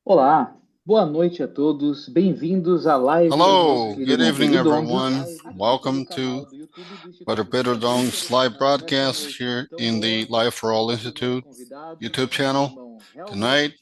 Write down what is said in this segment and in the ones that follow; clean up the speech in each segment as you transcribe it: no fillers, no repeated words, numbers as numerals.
Olá, boa noite a todos. Bem-vindos à live do nosso Hello, querido good irmão evening, Pedro Dong, everyone. aqui pelo Welcome canal to do YouTube do Instituto Brother Pedro Despertar Dong's Desejo. live Nessa broadcast noite here tão in the boa, Life for All temos o nosso Institute convidado, YouTube o channel. irmão Helmut, Tonight,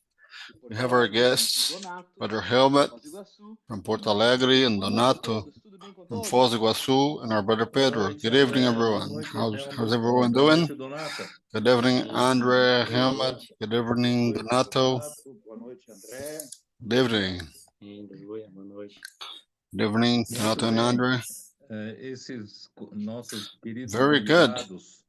de we Porto have our Alegre, e guests, Donato, Brother de Helmut Foz do Iguaçu. from Porto Alegre and Boa noite a Donato todos, tudo bem com from Foz do todos? Iguaçu, and our Brother Boa Pedro. noite, Good evening, André. Boa everyone. noite, How's Helmut. everyone Boa doing? noite, Donata. Good evening, Andre, Oi, Helmut. Good evening, Boa noite, Donato. Donato. Boa noite, André. Good evening. Boa noite. Good evening, Muito Donato and bem. Andre. Esses nossos queridos Very good. convidados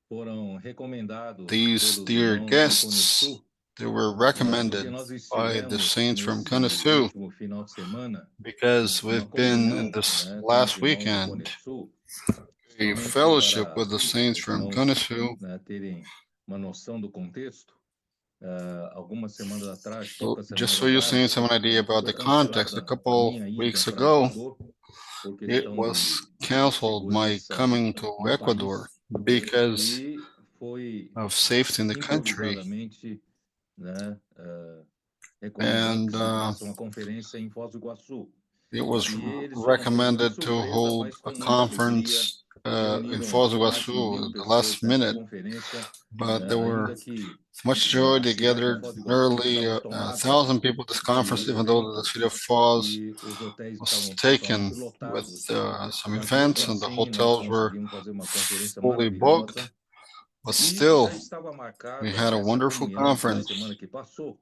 foram recomendados These pelos dear irmãos do Cone guests, Sul, they were porque recommended nós by the estivemos saints from nesse Kanesu último final de semana because uma we've been in comunhão, this né, com os last irmãos do Cone weekend Sul, a somente fellowship para with the saints os from irmãos, Kanesu. né, terem uma noção do contexto. Algumas semanas atrás, So poucas just semanas so you see atrás, some idea about foi the context, a cancelada a couple minha ida weeks para ago, Equador por it questão was de canceled my segurança coming to no Ecuador país because e foi of safety in the country. improvisadamente, né, And recomendado que se faça uma conferência em Foz do Iguaçu. it was E eles foram pegos de recommended to surpresa, hold mas a com muita alegria. conference in Reuniram Foz do mais de Iguaçu 1.000 at the pessoas last nessa minute, conferência, but there were ainda que much joy. a They cidade de gathered Foz do Iguaçu nearly estava a tomada thousand people at this conference, de even though the city of eventos Foz e os hotéis was estavam taken totalmente with lotados, some mas mesmo events and the assim nós hotels were conseguimos fazer uma conferência fully maravilhosa booked. But e still, já estava we marcada had a essa wonderful comunhão na conference, semana que passou,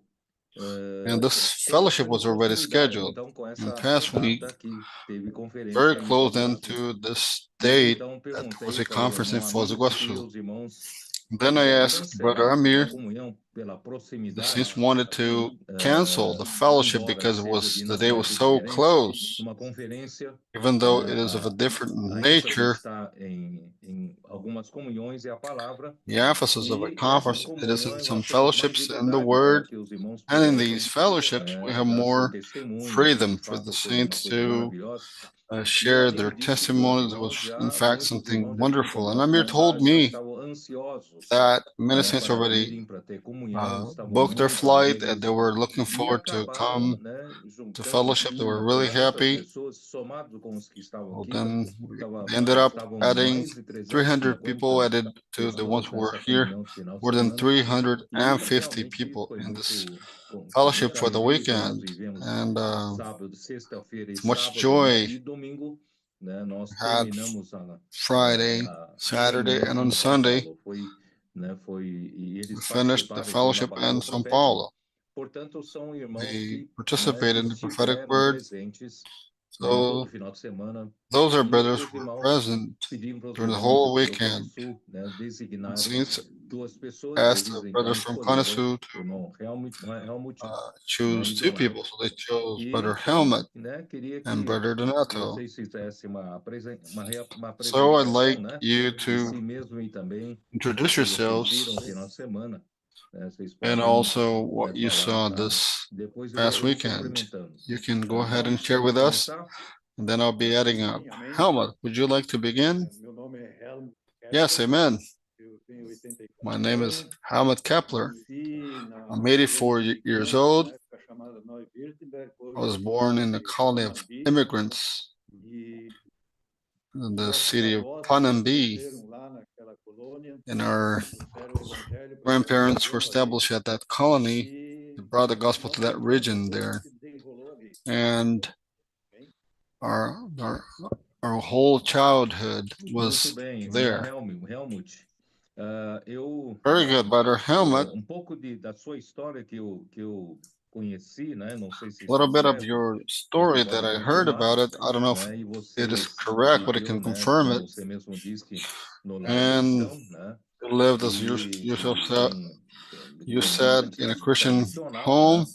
and this fellowship coincidindo was com a already proximidade, scheduled então com in the essa past week, data que teve very conferência em close Foz do then Iguaçu. to this E eu date então that there was perguntei a para o conference in irmão Foz do Amir se Iguaçu. os irmãos Then I quiserem asked Brother cancelar essa Amir, comunhão pela the saints proximidade, wanted to cancel the fellowship embora because it seja was de the day was natureza so diferente, close, numa conferência, even though it is of a a, different a ênfase nature. está em algumas comunhões e a palavra, The emphasis of a e essas conference, it is in comunhões some nós temos mais fellowships in the liberdade para Word, que os irmãos and in these pudessem, fellowships we have dar seu more testemunho, que de freedom for fato the foi uma saints coisa to maravilhosa. E share além their disso, meus testimonies. It irmãos, was in já fact muitos something irmãos já tinham wonderful. And tomado Amir told passagem, me estavam ansiosos, that many saints para already virem para ter comunhão, estavam booked their muito flight and they alegres were looking e forward to acabaram, come né, to juntando fellowship. They were assim really 300 happy. pessoas, somado com os que estavam Well, aqui, then tava, they ended up estavam adding mais de 300 people 350 added to the ones pessoas who were nessa here, comunhão de final de more than semana e 350 realmente people foi in this muito, com fellowship muita for the alegria que nós weekend. vivemos And sábado, sexta-feira e much sábado, né? joy E domingo, né? Nós had terminamos Friday, a Saturday, reunião and aqui on em São Sunday. Paulo. E We eles finished the participaram então da fellowship in palavra São profética. Paulo. Portanto, são irmãos They que, né, participated in the prophetic estiveram word. presentes, né, em todo o So final de semana. those are E brothers os who were irmãos present pediram para os during the irmãos whole aqui do Cone weekend. Sul, né, And designarem since duas pessoas, asked the eles então brothers from escolheram Kanesu o irmão Helmut, né, choose e two Donato. people. So they chose E Brother então, Helmet né, queria and que Brother Donato. vocês fizessem uma So I'd apresentação, like né, you de to si mesmo e também introduce do que vocês viram no yourselves final de semana, né, vocês and podem, also né, what you falar saw para this depois past eu vou weekend. complementando. You can go Tá? ahead and Então, share podemos with us, começar? and then I'll be adding up. Sim, amém. Helmut, would you like to begin? Meu nome é Helmut Yes, Kepler. amen. Eu tenho 84 My name is anos. Helmut Kepler. Nasci I'm na 84 colônia de years imigrantes, old. na época chamada Neu-Württemberg, I hoje was é born cidade in the de colony of Panambi. immigrants E in the nossos city of avós se Panambi, estabeleceram lá naquela colônia, and our trouxeram o evangelho para aquela grandparents were região ali. established at that colony. E They brought the a gospel to nossa that region trajetória there, se desenrolou ali. and Bem, our our, our whole childhood Muito was bem, irmão there. Helmut. Eu Very good, Brother Helmut. um pouco da sua história que eu conheci, né? Não sei se A little está bit of certo. your Você story that pode I heard confirmar, about it. I don't know if né? E it você is correct, but I viveu, can né? confirm it. Como você mesmo disse, no lar And cristão, né? you lived as yourself E said, you de said in a maneira Christian tradicional, home. né?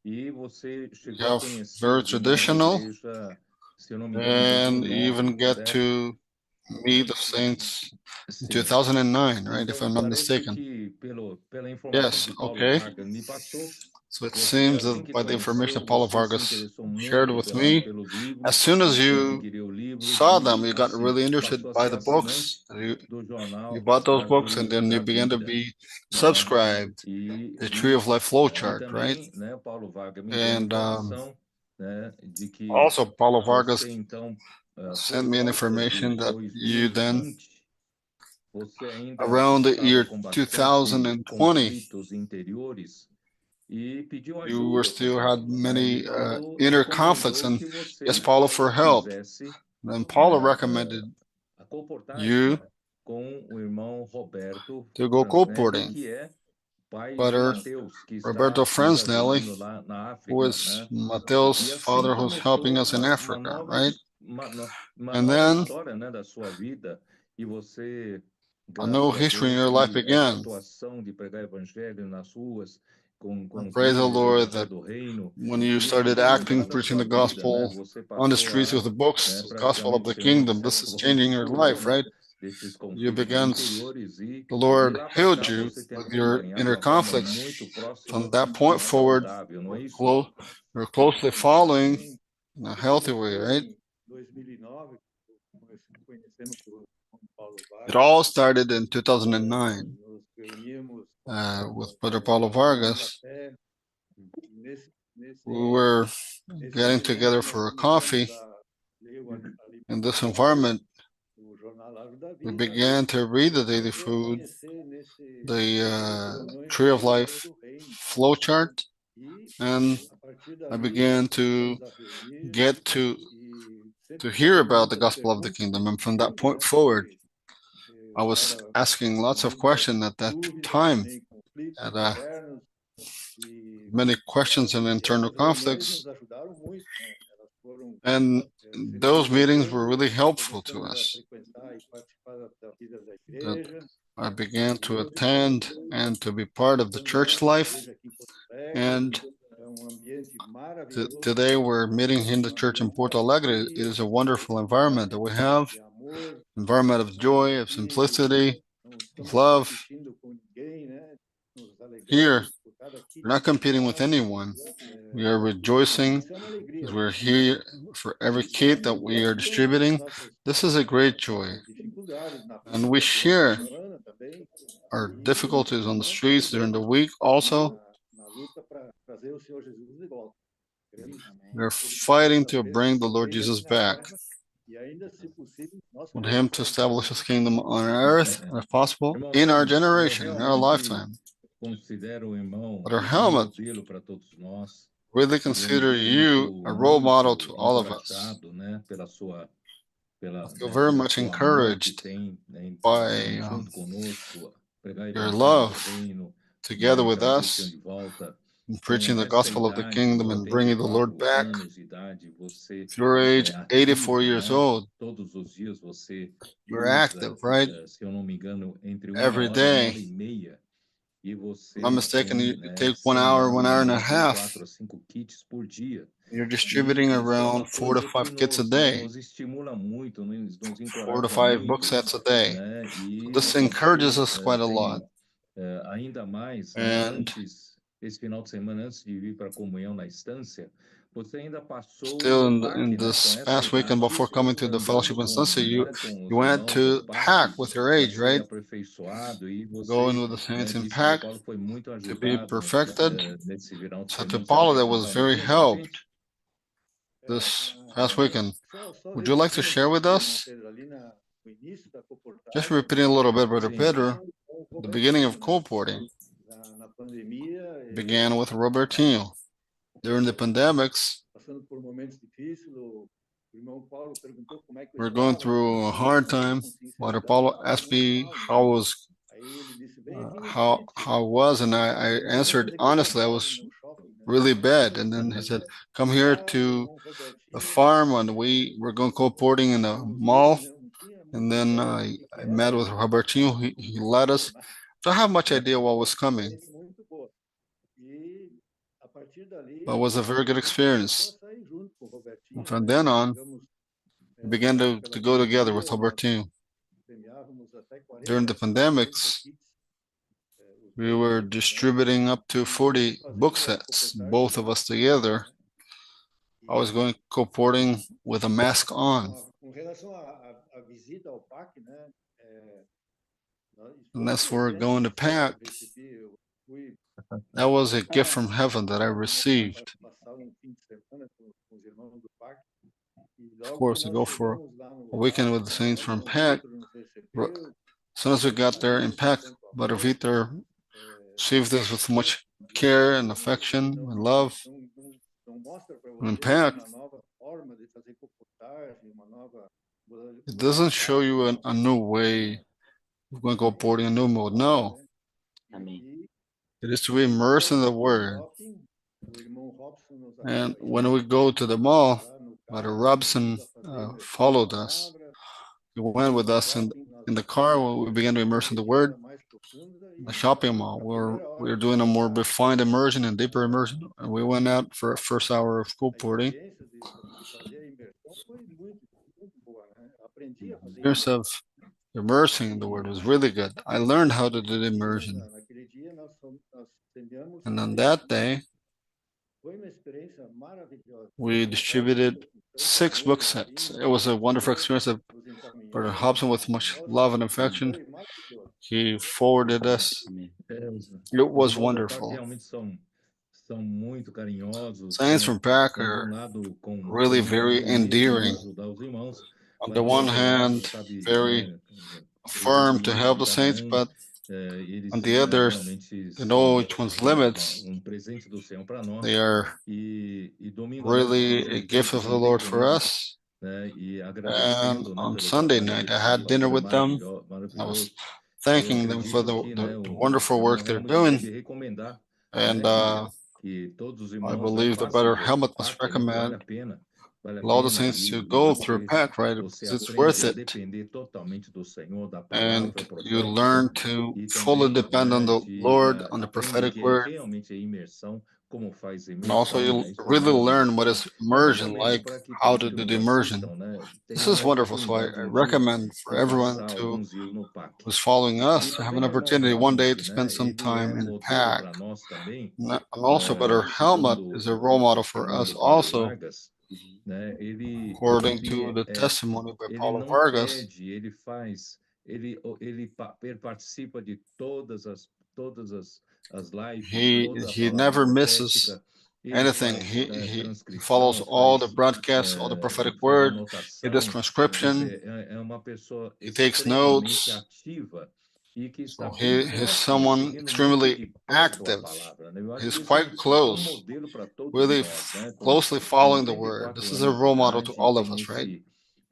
E você You chegou a have conhecer very os irmãos da traditional, igreja, se eu não me engano, em and you 2009, even get correto? to meet the saints in Sim. 2009, right? If Então, I'm not parece mistaken. que pela informação Yes, que Paulo okay. Vargas me passou, So it Você seems assim that que by the information conheceu, that Paulo você se Vargas interessou muito shared with me, pelos livros, as soon as você you adquiriu livros saw them, e you got assim really interested passou a by ser the assinante books. do You jornal bought those A books and Árvore then you da began to Vida, be né? subscribed E, the Tree of Life flow e chart, right? também, né, Paulo Vargas me deu And informação, né, de que also Paulo Vargas você então, sent por me an volta information de that you then 2020, você ainda around the estava year com bastante 2020, conflitos interiores e pediu you were ajuda, still had Paulo, né? E many Paulo inner conflicts, recomendou and que você yes, Paulo, for help. fizesse, Then Paulo né, recommended comportar-se, you né, com o irmão Roberto to go Franznelli, co-porting. que é pai de Brother Mateus, que Roberto está nos Franznelli, ajudando lá na who África, is né? E Mateus' assim father, who's helping começou us in uma Africa, nova, right? uma And nova then história, né, da sua vida. E você, a new graças a history in Deus, your life que essa began. atuação de pregar evangelho nas ruas, com os Praise the livros do Lord Evangelho that do Reino, when you isso started tem acting, mudado a preaching sua the vida, né? gospel Você on the passou streets a, with the books, né, the gospel of praticamente the ter uma kingdom, this certa is changing your ruptura, life, né, right? desses You conflitos began, interiores the e Lord lá para healed cá you você tem with your acompanhado de inner uma forma conflicts. muito próxima From that e point forward, saudável, não é isso? you're closely following in a healthy way, right? Em 2009, nós conhecemos o Paulo It Vargas, all started in 2009 nos reunimos with Brother Paulo Vargas. café. Nesse, We were nesse getting ambiente, together nós for a começamos coffee. a ler ali In this environment, o jornal Árvore da we Vida, began to read the daily comecei a food, conhecer the reuniões Tree of do Life Reino. flow chart, E and a partir I dali began to começamos a reunir get e sempre to hear fazendo about the muitas gospel of the perguntas, kingdom. And from that sempre, point forward, I was era asking lots of muitas questions at that dúvidas, time, também conflitos and internos, e many questions and internal essas reuniões conflicts. nos ajudaram muito, né? Elas foram And se those meetings were desenvolvendo, really helpful to começamos a us. frequentar e participar da vida da That igreja, I began e to hoje estamos attend and to be part of the frequentando church a life. igreja aqui em Porto Alegre. And É ambiente maravilhoso, today we're meeting in the church in ambiente Porto de Alegre. It alegria, is a wonderful environment that we have, de amor, environment of joy, of simplicity, of love. competindo com ninguém, né? Nos Here, alegramos por cada kit we're not competing with anyone. We are rejoicing Isso é uma alegria. as we're here for every kit that we are distributing. This is a great joy. Dificuldades na And vida we durante a share semana também, our difficulties on the streets during the week also. na luta para trazer o Senhor Jesus de volta. We're fighting to bring the Lord Jesus back. E ainda, se possível, nossa Want him to establish his kingdom on earth, if possible, Irmão in our Helmut, eu generation, in our realmente lifetime. considero o irmão Brother um Helmut, modelo para todos nós. really E eu me consider sinto you a role model muito to all of us. encorajado, né, pela sua, I feel né, very pelo much seu amor que encouraged tem, né, by junto conosco, pregar o your evangelho do love reino, together né, with trazer o Senhor us de volta. in Com preaching the essa gospel of the idade, kingdom and bringing the Lord 84 back. anos de idade, você If you're age 84 ativo, years né? old, Todos os dias você you're usa, active, right? se eu não me engano, entre Every uma day. hora e meia. E If I'm você not mistaken, tem, you né, take se eu não me engano, 1 no hour and a máximo half. 4 a 5 kits por dia. You're E distributing isso é uma around 4 to coisa 5 que kits a nos, day, nos estimula muito, nos 4 to encoraja 5 book muito, sets a day. né? E This encourages você us quite a lot. tem ainda mais, né, And esse final de semana, antes de vir para a comunhão na estância, você ainda passou still o in parque, né, com this essa past weekend idade, before coming to the andando fellowship and sunset, né, com you os went irmãos no to parque pack with your para age, ser right? aperfeiçoado e Going você, with the né, saints in disse que o pack Paulo foi muito to be ajudado perfected. nesse final de So to semana. Você Paulo, podia that was contar um very pouquinho para a helped gente? this past weekend. Só Would you like to repetindo share with irmão us? Pedro, ali no início da Just comportagem, repeating a little bit, Brother Sim. Pedro, the beginning of co-porting na pandemia, began with Robertinho. During the pandemics, passando por momentos difíceis, o irmão Paulo perguntou como é que eu we're going estava, through a hard time. com Brother sinceridade, Paulo estava asked muito me mal. how was Aí ele disse, vem aqui no how site. I was, and I Aí nós answered viemos aqui para honestly. I farm, was no shopping, né? really bad. And then he said, "Come here Lá, o to irmão the Robertinho, farm, and we were going co-porting in the fomos mall." ver, não tinha And muita then ideia do I que met era, with Robertinho. He led us. Don't have much idea what was coming, experiência muito boa. E a partir dali, but it was a very good começou a experience. sair junto com o Robertinho, And from né? then on, Chegamos, we began pela to go together with pandemia, nós Robertinho. premiávamos até 40, During the 50 pandemics, kits, We were distributing up to 40 book sets, both of us together. I was going colporting with a mask on. Com relação à visita ao PAC, né? And as for going to PAC, that was a gift from heaven that I received. Of course, to go for a weekend with the saints from PAC. As soon as we got there in PAC, Brother Vitor received us with much care and affection and love. And in PAC, it doesn't show you a new way of going colporting, a new mode. No. It is to be immersed in the Word. And when we go to the mall, Brother Robson followed us. He went with us in the car when we began to immerse in the Word. The shopping mall, where we were doing a more refined immersion and deeper immersion. And we went out for a first hour of colporting. Years of immersing in the Word was really good. I learned how to do the immersion. And on that day, we distributed 6 book sets. It was a wonderful experience of Brother Hobson with much love and affection. He forwarded us. It was wonderful. Saints from PAC are really very endearing. On the one hand, very firm to help the saints, but on the other, they know each one's limits. They are really a gift of the Lord for us. And on Sunday night, I had dinner with them. I was thanking them for the wonderful work they're doing. And I believe the Brother Helmut must recommend all the saints to go through PAC, right? Because it's worth it. And you learn to fully depend on the Lord, on the prophetic word. And also you really learn what is immersion like, how to do the immersion. This is wonderful. So I recommend for everyone who's following us to have an opportunity one day to spend some time in PAC. And also Brother Helmut is a role model for us also. According to the testimony by Paulo Vargas, he never misses anything. He follows all the broadcasts, all the prophetic word. He does transcription. He takes notes. So he's someone extremely active. He's quite close, really closely following the word. This is a role model to all of us, right?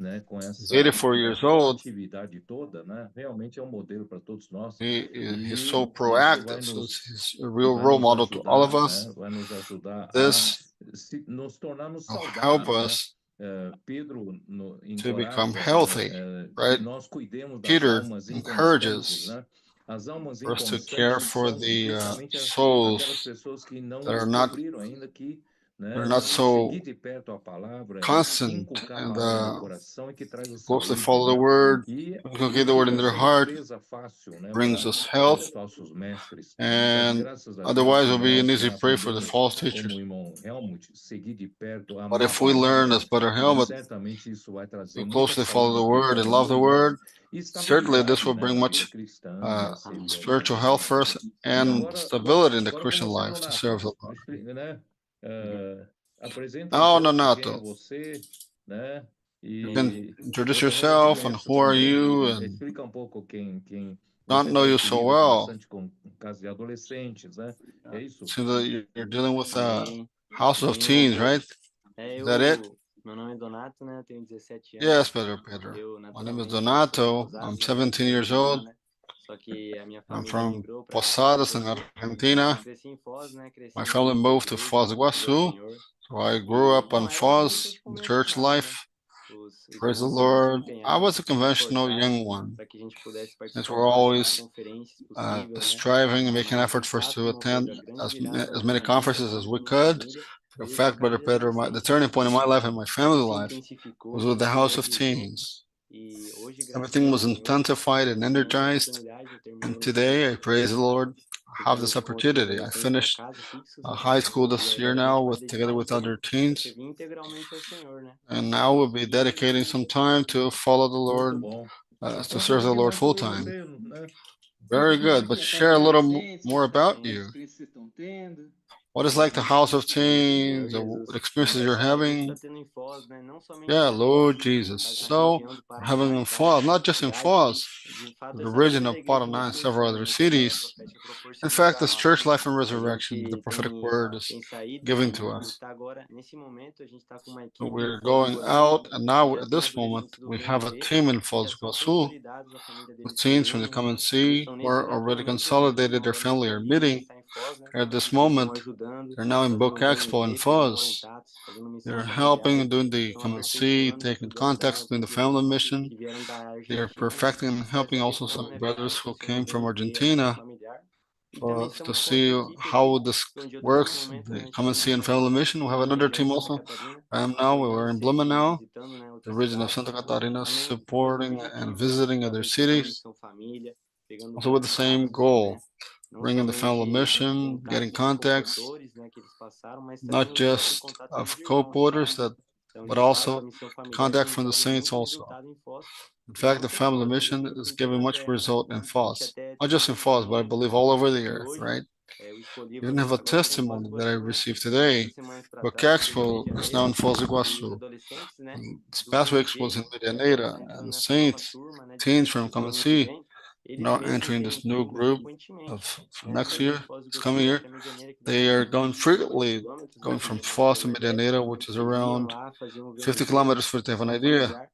He's 84 years old. He's so proactive, so he's a real role model to all of us. This will help us to become healthy, right? Peter encourages for us to care for the souls that are not so constant and closely follow the word, inculcate the word in their heart, brings us health, and otherwise will be an easy prey for the false teachers. But if we learn, as Brother Helmut, to closely follow the word and love the word, certainly this will bring much spiritual health for us and stability in the Christian life to serve the Lord. Now, Nonato, you can introduce yourself and who are you, and not know you so well. So that you're dealing with House of Teens, right? Is that it? Yes, Pedro. My name is Donato. I'm 17 years old. I'm from Posadas in Argentina. My family moved to Foz do Iguaçu, so I grew up on Foz, in the church life. Praise the Lord. I was a conventional young one, since we're always striving and making efforts for us to attend as many conferences as we could. In fact, Brother Pedro, the turning point in my life and my family life was with the House of Teens. Everything was intensified and energized, and today, I praise the Lord, have this opportunity. I finished high school this year now together with other teens. And now we'll be dedicating some time to follow the Lord, to serve the Lord full time. Very good, but share a little more about you. What is like the House of Teens, the experiences you're having? Yeah, Lord Jesus. So, we're having in Foz, not just in Foz, the region of Paraná and several other cities. In fact, this church life and resurrection, the prophetic word is given to us. We're going out, and now at this moment, we have a team in Foz do Iguaçu. The teens from the Come and See were already consolidated, their family are meeting. At this moment, they're now in Book Expo in Foz. They're helping, doing the Come and See, taking contacts, doing the family mission. They're perfecting and helping also some brothers who came from Argentina to see how this works. The Come and See and family mission. We have another team also. We're in Blumenau, the region of Santa Catarina, supporting and visiting other cities, also with the same goal, bringing the family mission, getting contacts, not just of co-porters, but also contact from the saints also. In fact, the family mission is giving much result in Foz. Not just in Foz, but I believe all over the earth, right? You even have a testimony that I received today. Book Expo is now in Foz do Iguaçu. This past week was in Medianeira, and the saints, teens from Come and See, now entering this new group of next year, this coming year. They are going frequently, going from Foz to Medianeira, which is around 50 kilometers for to have an idea.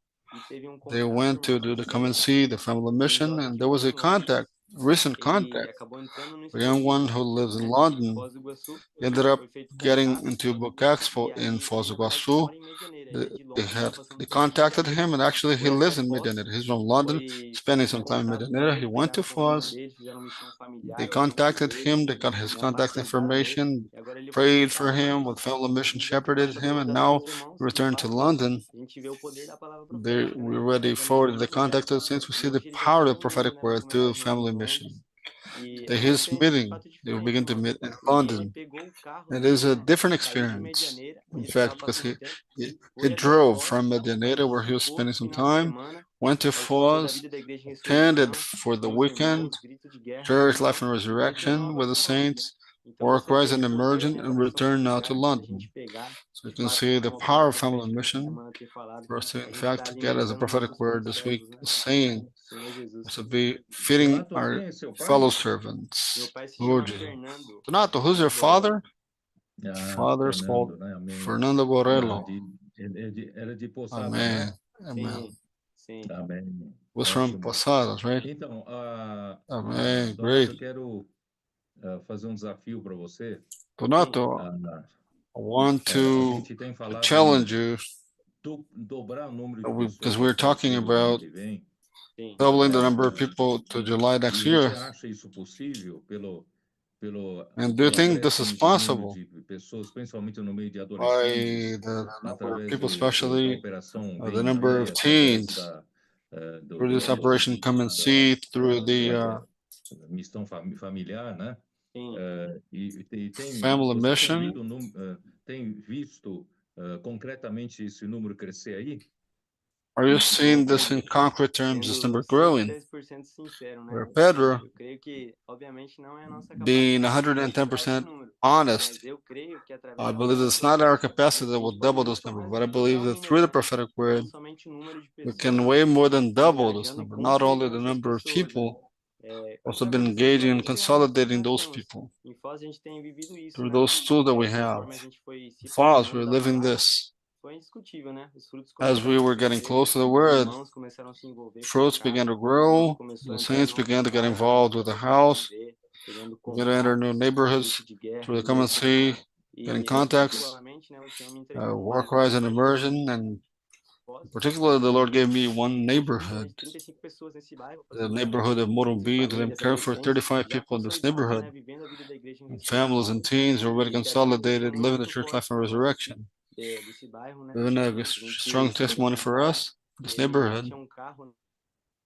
They went to do the Come and See, the family mission, and there was a recent contact, a young one who lives in London. He ended up getting into Book Expo in Foz do Iguaçu. They contacted him, and actually he lives in Medianeira. He's from London, spending some time in Medianeira. He went to Foz. They contacted him. They got his contact information, prayed for him with family mission, shepherded him, and now returned to London. We already forwarded the contact since we see the power of the prophetic word through the family mission. His meeting, they will begin to meet in London. It is a different experience, in fact, because he drove from Medianeira, where he was spending some time, went to Foz, attended for the weekend, church life and resurrection with the saints, work, rise, and emergent, and return now to London. So you can see the power of family mission for us to, in fact, get as a prophetic word this week, saying, to be feeding our fellow servants. Lord Jesus. Donato, who's your father? Father is called Fernando Borrello. Amen. Amen. Was from Posadas, right? Amen. Great. Donato, I want to challenge you because we're talking about doubling the number of people to July next year. And do you think this is possible? By the number of people, especially the number of teens through this operation Come and See, through the family mission. Are you seeing this in concrete terms, this number growing? Where Pedro, being 110% honest, I believe it's not our capacity that will double this number, but I believe that through the prophetic word, we can way more than double this number, not only the number of people, also been engaging and consolidating those people through those tools that we have. Foz, we're living this. As we were getting close to the word, fruits began to grow, the saints began to get involved with the house, began to enter new neighborhoods through the Come and See, getting contacts, work, rise, and immersion, and particularly the Lord gave me one neighborhood, the neighborhood of Morumbi, that I'm caring for 35 people in this neighborhood, families and teens are already consolidated, living the church life and resurrection. Even a strong testimony for us, this neighborhood.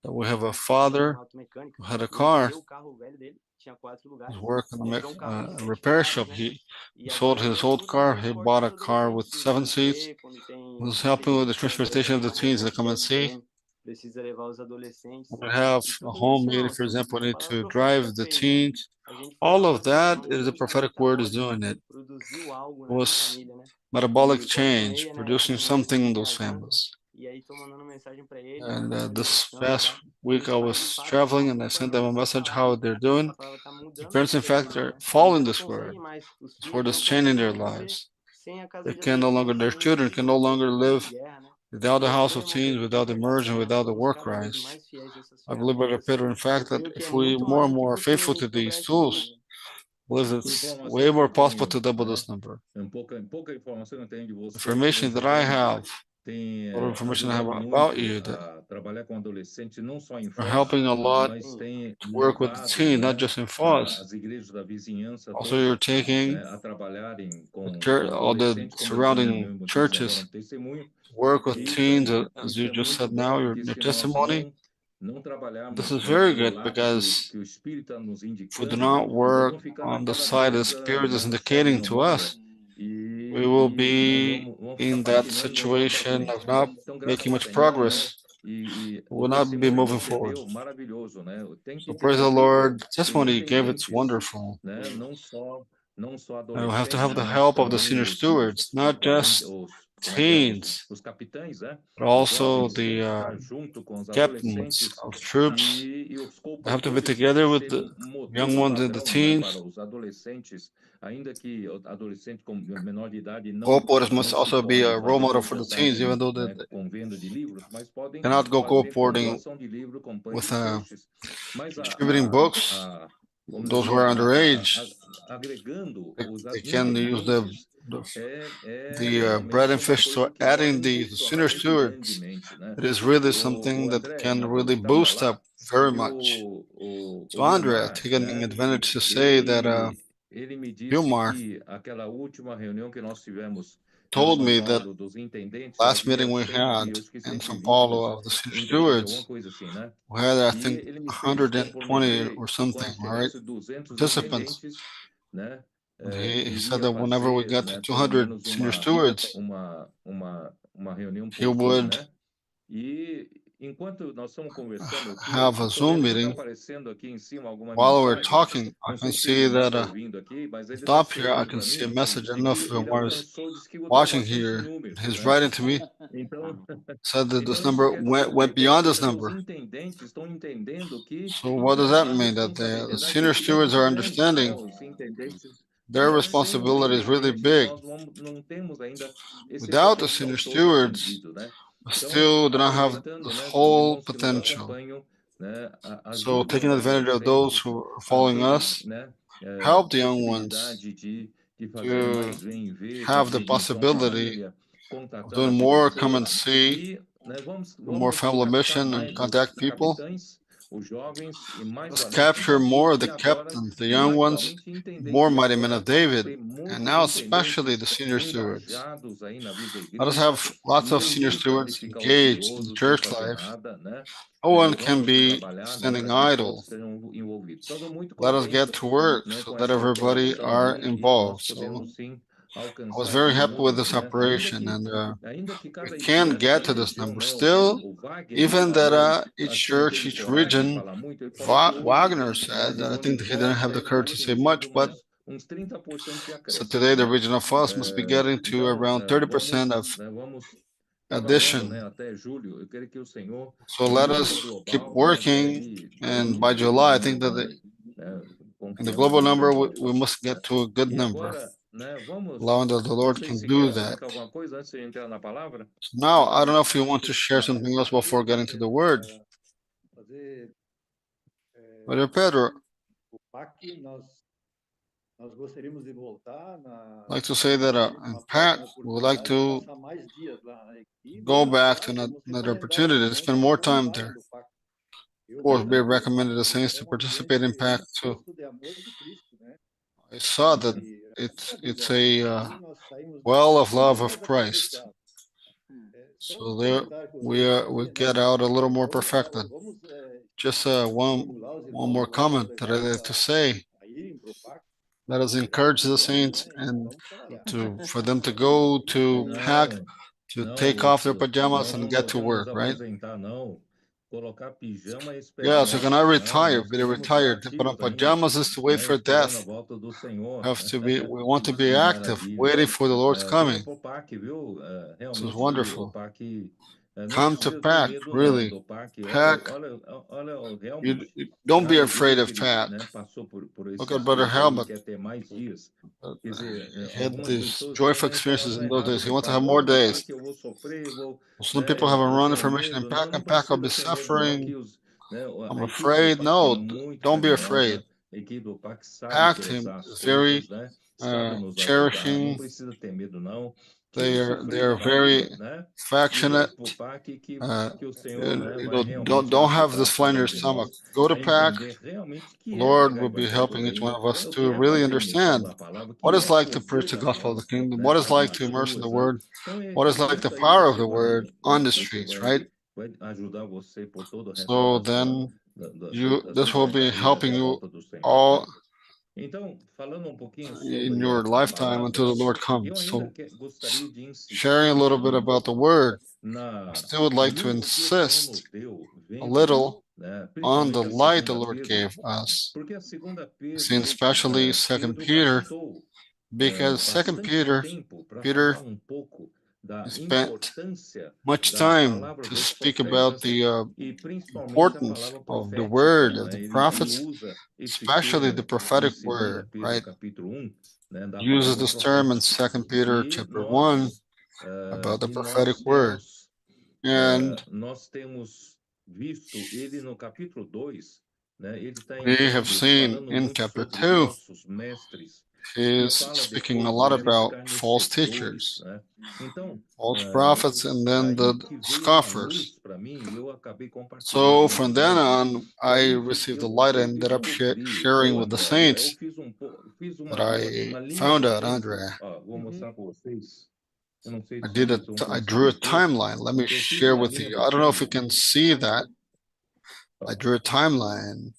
that we have a father who had a car. He was working in a repair shop. He sold his old car. He bought a car with 7 seats. He was helping with the transportation of the teens that come and see. We have a home meeting, for example, we need to drive the teens. All of that is the prophetic word is doing it. It was metabolic change, producing something in those families. And this past week I was traveling and I sent them a message how they're doing. The parents, in fact, are following this word. This word is changing their lives. They can no longer, their children can no longer live without the house of teens, without the immersion, without the work rise. I believe, Brother Pedro, in fact, that if we more and more are faithful to these tools, I believe it's way more possible to double this number. Information that I have, all the information I have about you, that are helping a lot to work with the team, not just in Foz. Also, you're taking all the surrounding churches to work with teens, as you just said now, your testimony. This is very good because if we do not work on the side the Spirit is indicating to us, we will be in that situation of not making much progress. We will not be moving forward. So praise the Lord. Testimony you gave, it's wonderful. And we have to have the help of the senior stewards, not just teens, but also the captains of troops. They have to be together with the young ones and the teens. Co-porters must also be a role model for the teens, even though they cannot go co-porting with distributing books. Those who are underage, they can use the bread and fish. So adding the senior stewards, it is really something that can really boost up very much. So Andrea, taking advantage to say that Gilmar told me that last meeting we had in São Paulo of the senior stewards, we had, I think, 120 or something, right, participants. He said that whenever we got to 200 senior stewards, he would have a Zoom meeting. While we're talking, I can see that top here, I can see a message. I don't know if Omar is watching here. He's writing to me. Said that this number went beyond this number. So what does that mean? That the senior stewards are understanding their responsibility is really big. Without the senior stewards, we still do not have this whole potential. So taking advantage of those who are following us, help the young ones to have the possibility of doing more, come and see, more family mission and contact people. Let's capture more of the captains, the young ones, more mighty men of David, and now especially the senior stewards. Let us have lots of senior stewards engaged in the church life. No one can be standing idle. Let us get to work so that everybody are involved. So I was very happy with this operation, and we can get to this number still, even that each church, each region, Wagner said that I think he didn't have the courage to say much, but so today the region of Foz must be getting to around 30% of addition. So let us keep working, and by July, I think that in the global number, we must get to a good number, allowing that the Lord can do that. So now, I don't know if you want to share something else before getting to the word. Brother Pedro, I'd like to say that in PAC, we would like to go back to another opportunity to spend more time there. Of course, we recommended the Saints to participate in PAC too. I saw that it's a well of love of Christ. So there we get out a little more perfected. Just one more comment that I have to say. Let us encourage the saints and for them to go to pack, to take off their pajamas and get to work, right? Yes, you cannot retire, be retired. To put on pajamas is to wait for death. We want to be active, waiting for the Lord's coming. This is wonderful. Come to pack, really. Pack. You don't be afraid of pack. Look at Brother Helmut. He had these joyful experiences in those days. He wants to have more days. Some people have a wrong information and pack, I'll be suffering. I'm afraid. No, don't be afraid. Pack him is very cherishing. They are very affectionate. Don't have this fly in your stomach. Go to pack. Lord will be helping each one of us to really understand what it's like to preach the gospel of the kingdom, what it's like to immerse in the word, what is like the power of the word on the streets, right? So then this will be helping you all in your lifetime until the Lord comes. So sharing a little bit about the word, I still would like to insist a little on the light the Lord gave us, seeing especially 2 Peter, because 2 Peter spent much time to speak about the importance of the word of the prophets, especially the prophetic word, right? Uses this term in 2 Peter chapter 1 about the prophetic word. And we have seen in chapter 2, he's speaking a lot about false teachers, false prophets, and then the scoffers. So from then on, I received the light and ended up sharing with the saints that I found out, Andrea. I drew a timeline. Let me share with you. I don't know if you can see that. I drew a timeline.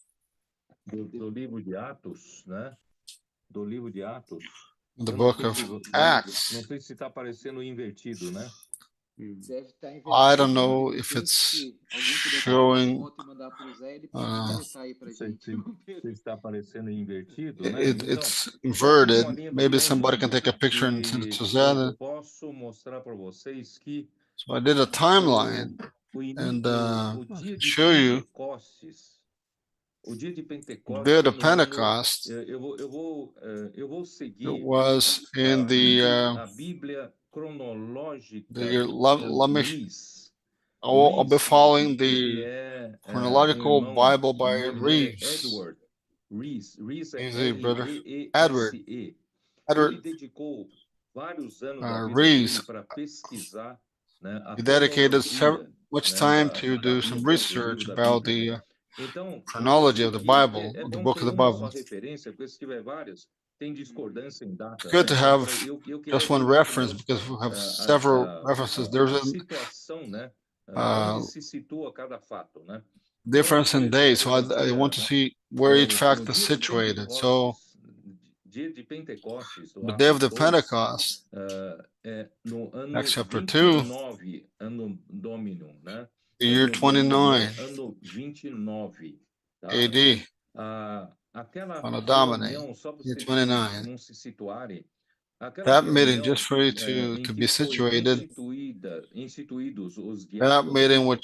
The book of Acts. I don't know if it's showing. It's inverted. Maybe somebody can take a picture and send it to Zed. So I did a timeline and show you the day of Pentecost. It was in the year. I'll be following the chronological Bible by Reeves. Easy, brother. Edward Reeves. He dedicated much time to do some research about the chronology of the Bible, of the book of the Bible. It's good to have just one reference because we have several references. There's a difference in days, so I want to see where each fact is situated. So the day of the Pentecost, Acts chapter 2, the year 29 AD, Anno Domini, year 29. That meeting, just for you to be situated, that meeting where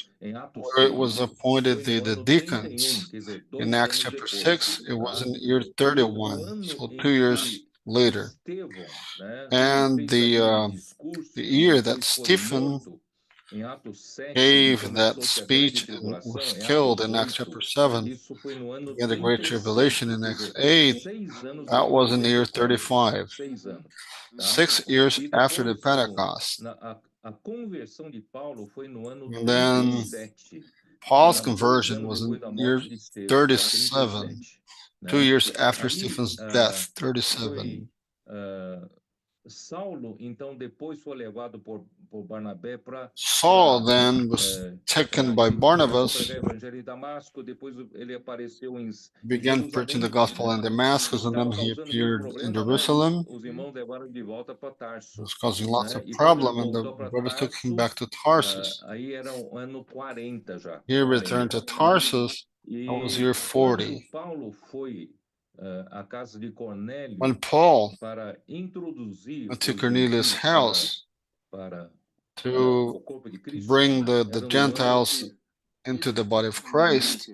it was appointed the deacons in Acts chapter 6, it was in year 31, so 2 years later. And the year that Stephen gave that speech and was killed in Acts chapter 7, in the Great Tribulation in Acts 8, that was in the year 35. 6 years after the Pentecost. And then Paul's conversion was in year 37, 2 years after Stephen's death, 37. Saulo, então, depois foi levado por Barnabé para Saul then was taken by Barnabas, pregar o evangelho em Damasco. Depois ele apareceu em began preaching the gospel in Damascus, and then he appeared in Jerusalem. Os irmãos levaram de volta para It Tarso. was causing lots of E quando ele problem, and the voltou para brothers took him Tarso, back to Tarsus. aí era o ano 40 já. He returned to Tarsus. That was year 40. Paulo foi à casa de Cornélio When Paul para introduzir went to Cornelius' house para to o corpo de Cristo, bring the Gentiles into the body of Christ,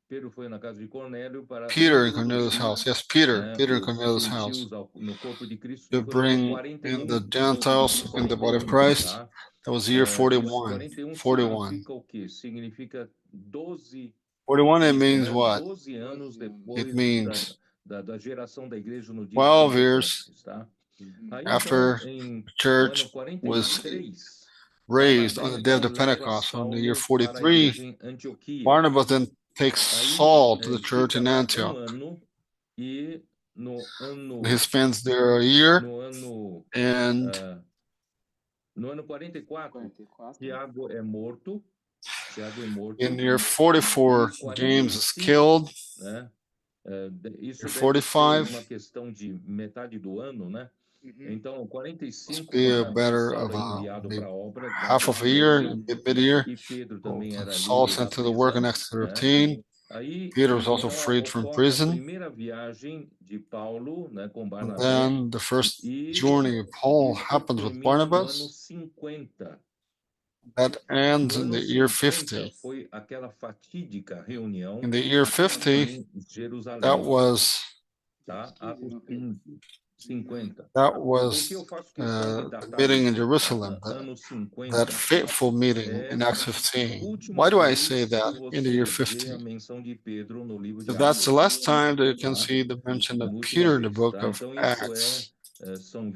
Pedro foi na casa de Cornélio para Peter in Cornelius' house. Yes, Peter in Cornelius' house no corpo de Cristo, to bring in the Gentiles in the body of Christ. That was year 41. 41. Significa o quê? Significa 12. 41, it means what? 12 anos depois It means da geração da igreja no dia 12 years tá? Aí, after então, the church was raised on the day of the Pentecost, on the year 43, Barnabas then takes Saul to the church in Antioch. He spends there a year, and no ano 44, Tiago é morto. In year 44, James is killed. Isso year 45, uma questão de metade do ano, né? Então, 45 must be a better of half of a year, mid-year. Saul sent to the work in Acts 13. Peter was also freed from prison. And then the first journey of Paul happens with Barnabas. That ends in the year 50. In the year 50, that was the meeting in Jerusalem, that fateful meeting in Acts 15. Why do I say that in the year 50? Because that's the last time that you can see the mention of Peter in the book of Acts. So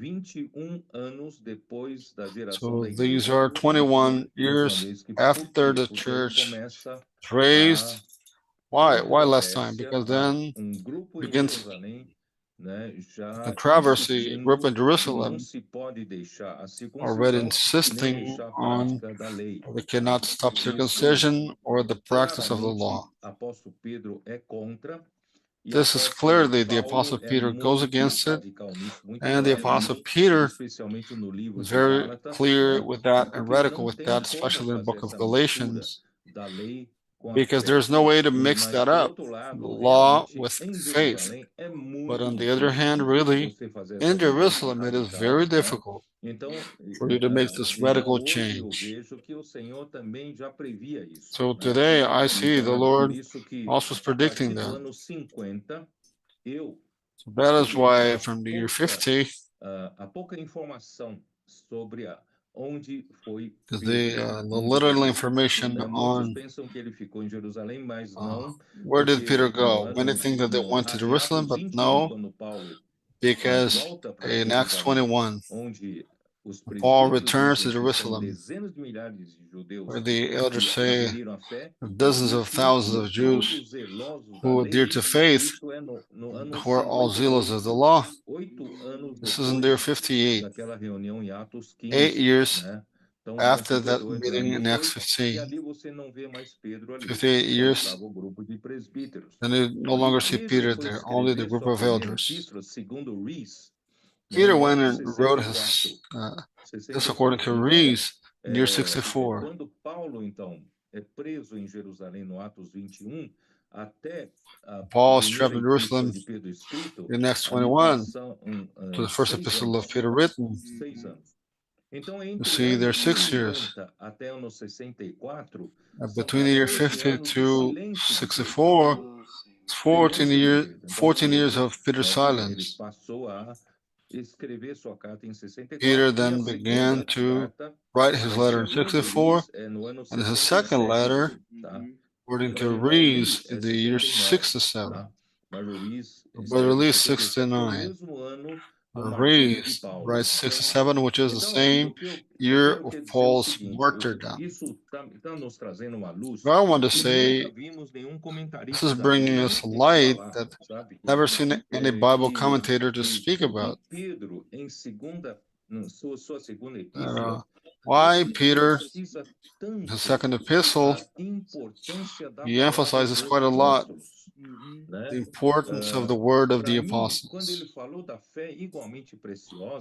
these are 21 years after the church is raised. Why last time? Because then begins the controversy. A group in Jerusalem already insisting on they cannot stop circumcision or the practice of the law. This is clearly the Apostle Peter goes against it, and the Apostle Peter is very clear with that and radical with that, especially in the book of Galatians, because there's no way to mix that up, law with faith. But on the other hand, really, in Jerusalem, it is very difficult for you to make this radical change. So today, I see the Lord also is predicting that. So that is why from the year 50, because the little information on where did Peter go? Many think that they went to Jerusalem, but no, because in Acts 21, Paul returns to Jerusalem, where the elders say dozens of thousands of Jews who adhere to faith, who are all zealous of the law. This is in their 58, 8 years after that meeting in Acts 15. 58 years, and you no longer see Peter there, only the group of elders. Peter went and wrote his, this according to Rees, in year 64. Paul is trapped in Jerusalem in Acts 21 to the first epistle of Peter written. You see, there are 6 years. Between the year 50 to 64, it's 14 years of Peter's silence. Peter then began to write his letter in 64, and his second letter, according to Rees, in the year 67, but released 69. raised, right, 67, which is the same year of Paul's martyrdom. What I want to say, this is bringing us light that never seen any Bible commentator to speak about. Why Peter, his second epistle, he emphasizes quite a lot the importance of the word of the apostles.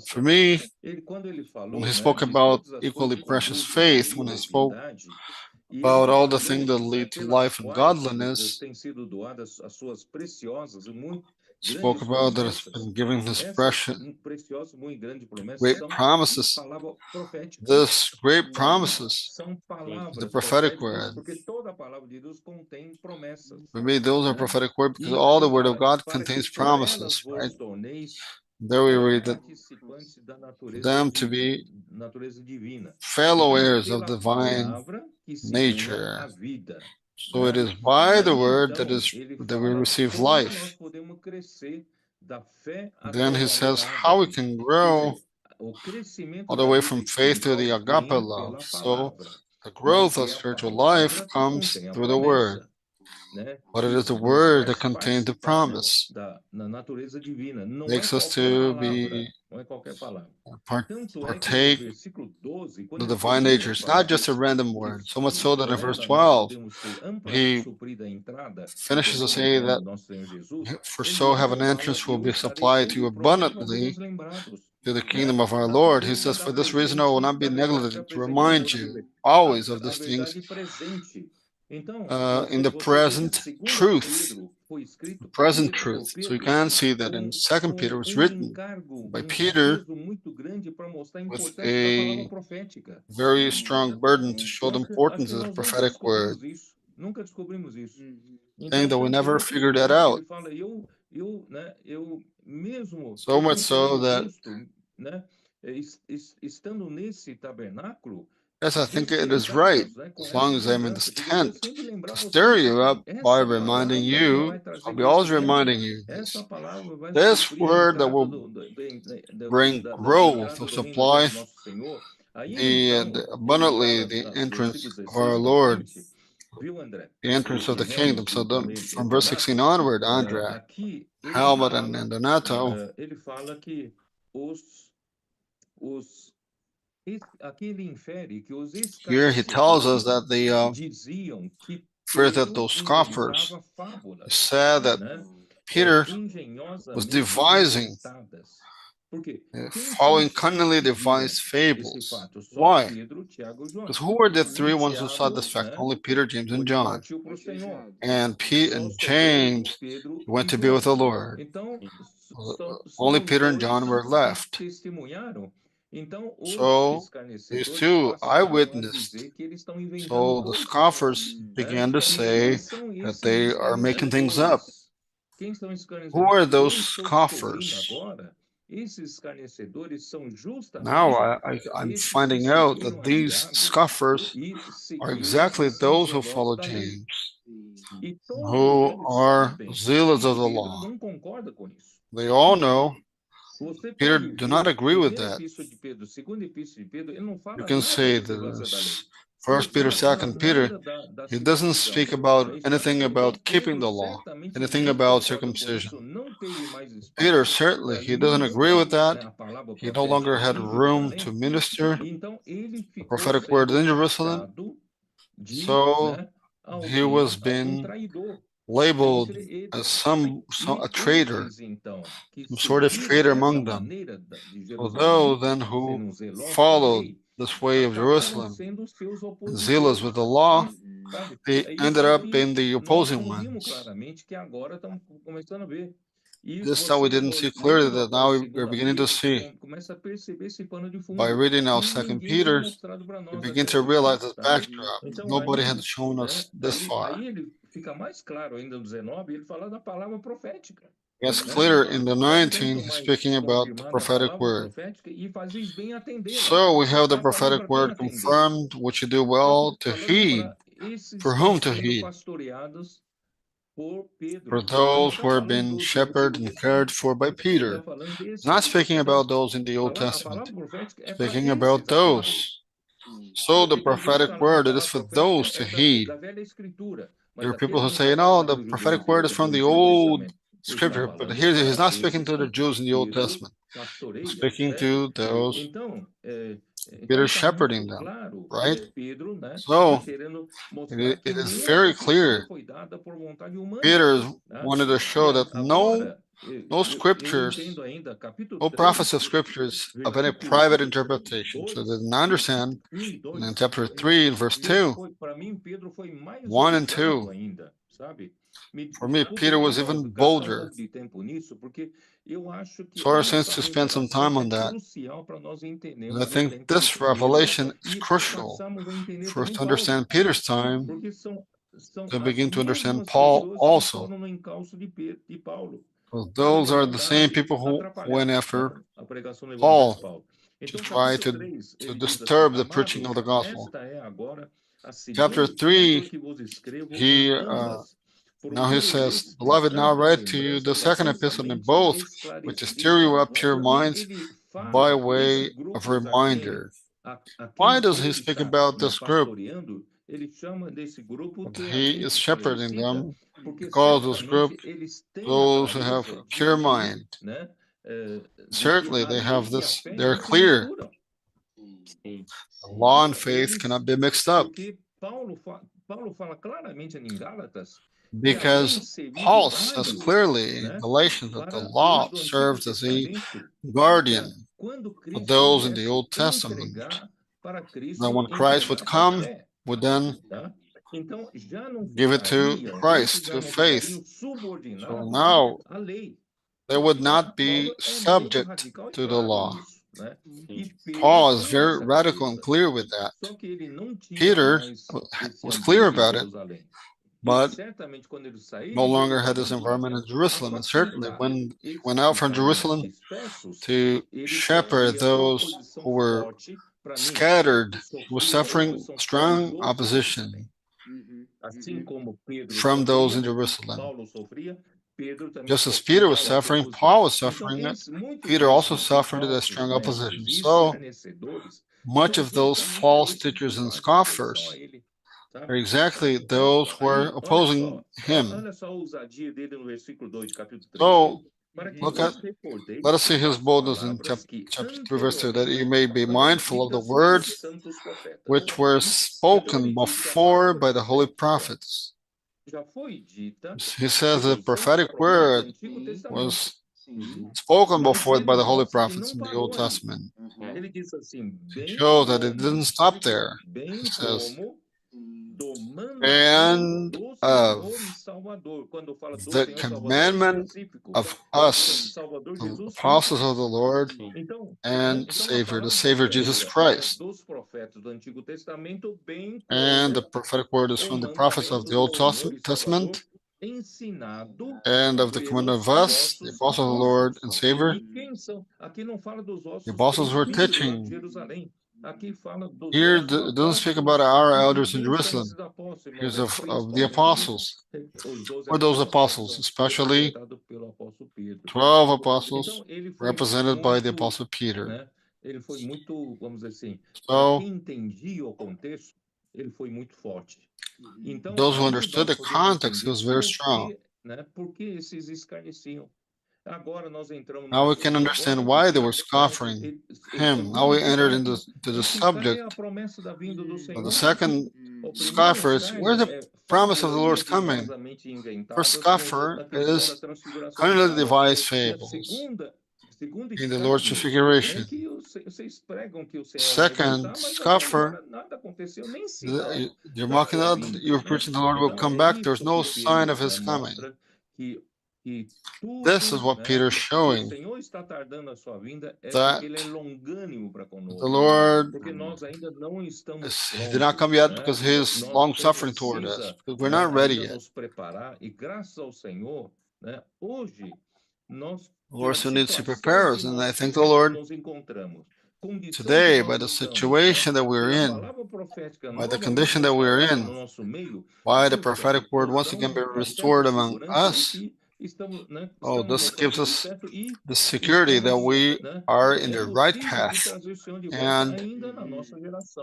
For me, when he spoke about equally precious faith, when he spoke about all the things that lead to life and godliness, spoke about that has been giving his precious, great promises. This great promises, the prophetic word. For me, those are prophetic words because all the word of God contains promises, right? There we read that them to be fellow heirs of divine nature. So it is by the word that we receive life. Then he says how we can grow all the way from faith to the agape love. So the growth of spiritual life comes through the word. But it is the word that contains the promise. Makes us to be partake the divine nature. It's not just a random word. So much so that in verse 12, he finishes to say that for so have an entrance will be supplied to you abundantly to the kingdom of our Lord. He says, for this reason I will not be negligent to remind you always of these things in the present truth. The present truth. So you can see that in 2 Peter was written by Peter with a very strong burden to show the importance of the prophetic word. Saying that we never figured that out. So much so that yes, I think it is right, as long as I'm in this tent, to stir you up by reminding you, I'll be always reminding you this word that will bring growth, will supply abundantly the entrance of our Lord, the entrance of the kingdom. So from verse 16 onward, André, Helmut, and Donato, here he tells us that that those scoffers said that Peter was devising, following cunningly devised fables. Why? Because who were the three ones who saw this fact? Only Peter, James, and John. And James went to be with the Lord. Only Peter and John were left. So these two eyewitnessed. So the scoffers began to say that they are making things up. Who are those scoffers? Now I'm finding out that these scoffers are exactly those who follow James, who are zealous of the law. They all know Peter do not agree with that. You can say this First Peter, Second Peter, he doesn't speak about anything about keeping the law, anything about circumcision. Peter, certainly, he doesn't agree with that. He no longer had room to minister the prophetic word in Jerusalem. So he was being labeled as a traitor, some sort of traitor among them. Although then who followed this way of Jerusalem, zealous with the law, they ended up being the opposing ones. This time we didn't see clearly, that now we're beginning to see. By reading now 2 Peter, we begin to realize this backdrop. Nobody had shown us this far. It's clear in the 19, he's speaking about the prophetic word. So we have the prophetic word confirmed, which you do well to heed. For whom to heed? for those who are being shepherded and cared for by Peter. Not speaking about those in the Old Testament, speaking about those. So the prophetic word, it is for those to heed. There are people who say, no, the prophetic word is from the old scripture, but here he's not speaking to the Jews in the Old Testament. He's speaking to those Peter shepherding them, right? So it is very clear. Peter wanted to show that no scriptures, no prophecy of scriptures of any private interpretation. So they didn't understand. And in chapter 3, verse 2, 1 and 2, for me, Peter was even bolder. So our sense to spend some time on that. And I think this revelation is crucial for us to understand Peter's time, to begin to understand Paul also. Well, those are the same people who went after Paul to try to disturb the preaching of the gospel. Chapter 3, now he says, Beloved, now I write to you the second epistle in both, which is stir you up your minds by way of reminder. Why does he speak about this group? He is shepherding them because this group, those who have a pure mind, certainly they have this, they're clear. Law and faith cannot be mixed up. Because Paul says clearly in Galatians that the law serves as a guardian for those in the Old Testament. That when Christ would come, would then give it to Christ, to faith. So now they would not be subject to the law. Paul is very radical and clear with that. Peter was clear about it, but no longer had this environment in Jerusalem. And certainly when he went out from Jerusalem to shepherd those who were scattered, who were suffering strong opposition from those in Jerusalem. Just as Peter was suffering, Paul was suffering it. Peter also suffered a strong opposition. So much of those false teachers and scoffers are exactly those who are opposing him. So let us see his boldness in chapter 3, verse 2, that you may be mindful of the words which were spoken before by the holy prophets. He says the prophetic word was spoken before by the holy prophets in the Old Testament. To show that it didn't stop there. He says, and of the commandment of us, the apostles of the Lord and Savior, the Savior Jesus Christ. And the prophetic word is from the prophets of the Old Testament and of the commandment of us, the apostles of the Lord and Savior. The apostles were teaching. Here it doesn't speak about our elders in Jerusalem. Here's of the apostles. Or those apostles, especially 12 apostles represented by the apostle Peter. So those who understood the context, he was very strong. Now we can understand why they were scoffing him. Now we entered into the subject of the second scoffer is, where's the promise of the Lord's coming? First scoffer is cunningly devised fables in the Lord's transfiguration. Second scoffer, you're mocking out, you're preaching the Lord will come back. There's no sign of his coming. This is what Peter's showing, that the Lord did not come yet because he is long-suffering toward us, because we're not ready yet. The Lord still needs to prepare us, and I thank the Lord today, by the situation that we're in, by the condition that we're in, why the prophetic word once again be restored among us, this gives us the security that we are in the right path. And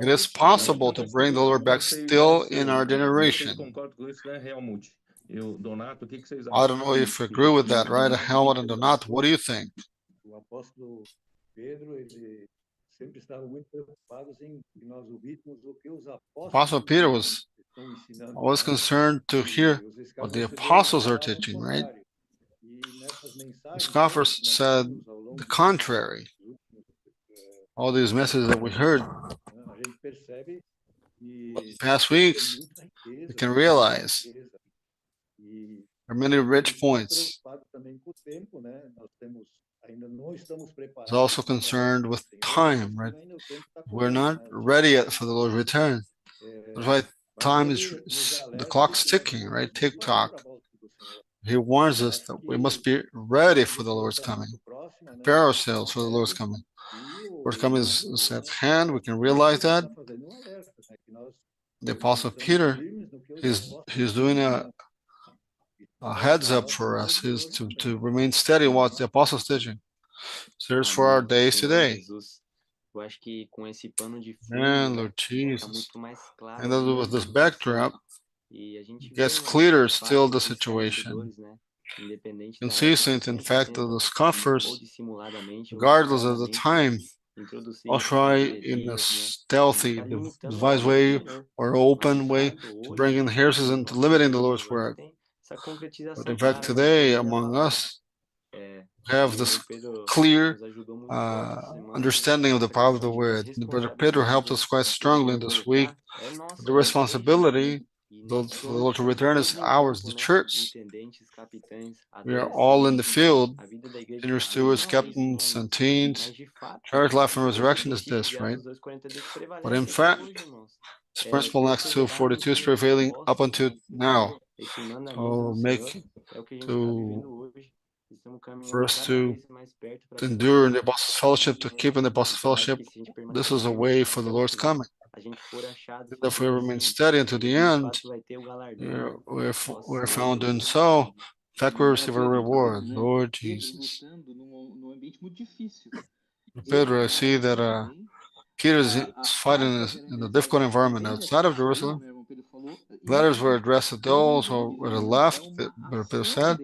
it is possible to bring the Lord back still in our generation. I don't know if you agree with that, right? Helmut and Donato, what do you think? Apostle Peter was always concerned to hear what the apostles are teaching, right? The scoffers said the contrary. All these messages that we heard past weeks, we can realize there are many rich points. It's also concerned with time, right? We're not ready yet for the Lord's return. That's why time is the clock's ticking, right? Tick-tock. He warns us that we must be ready for the Lord's coming. Prepare ourselves for the Lord's coming. Lord's coming is at hand. We can realize that. The Apostle Peter, he's doing a heads up for us. He's to remain steady in what the Apostle's teaching. Serves for our days today. And Lord Jesus. And then with this backdrop, it gets clearer still the situation. Consistent, in fact, of the scoffers, regardless of the time, I'll try in a stealthy, devised way or open way to bring in heresies and to limiting the Lord's word. But in fact, today among us, we have this clear understanding of the power of the word. Brother Pedro helped us quite strongly this week. The responsibility for the Lord to return is ours, the church. We are all in the field, senior stewards, captains, and teens. Church life and resurrection is this, right? But in fact, this principle in Acts 2:42 is prevailing up until now. For us to endure in the Apostles' Fellowship, to keep in the Apostles' Fellowship, this is a way for the Lord's coming. If we remain steady until the end, we're found doing so. In fact, we receive a reward, Lord Jesus. Pedro, I see that Peter is fighting in a difficult environment outside of Jerusalem. Letters were addressed to those who were left, but Peter said,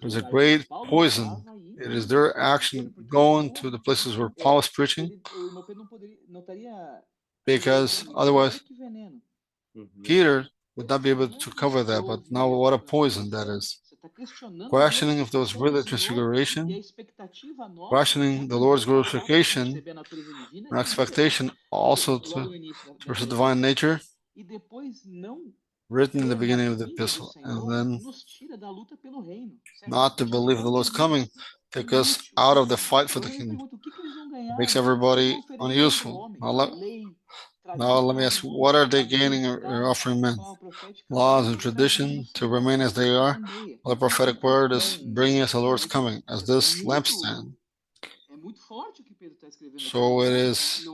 there's a great poison. It is their action going to the places where Paul is preaching, because otherwise Peter would not be able to cover that. But now what a poison that is. Questioning if there was really transfiguration, questioning the Lord's glorification, an expectation also to receive divine nature, written in the beginning of the epistle, and then not to believe the Lord's coming, take us out of the fight for the kingdom. It makes everybody unuseful. Now let me ask, what are they gaining or offering men? Laws and tradition to remain as they are. Well, the prophetic word is bringing us the Lord's coming as this lampstand. So it is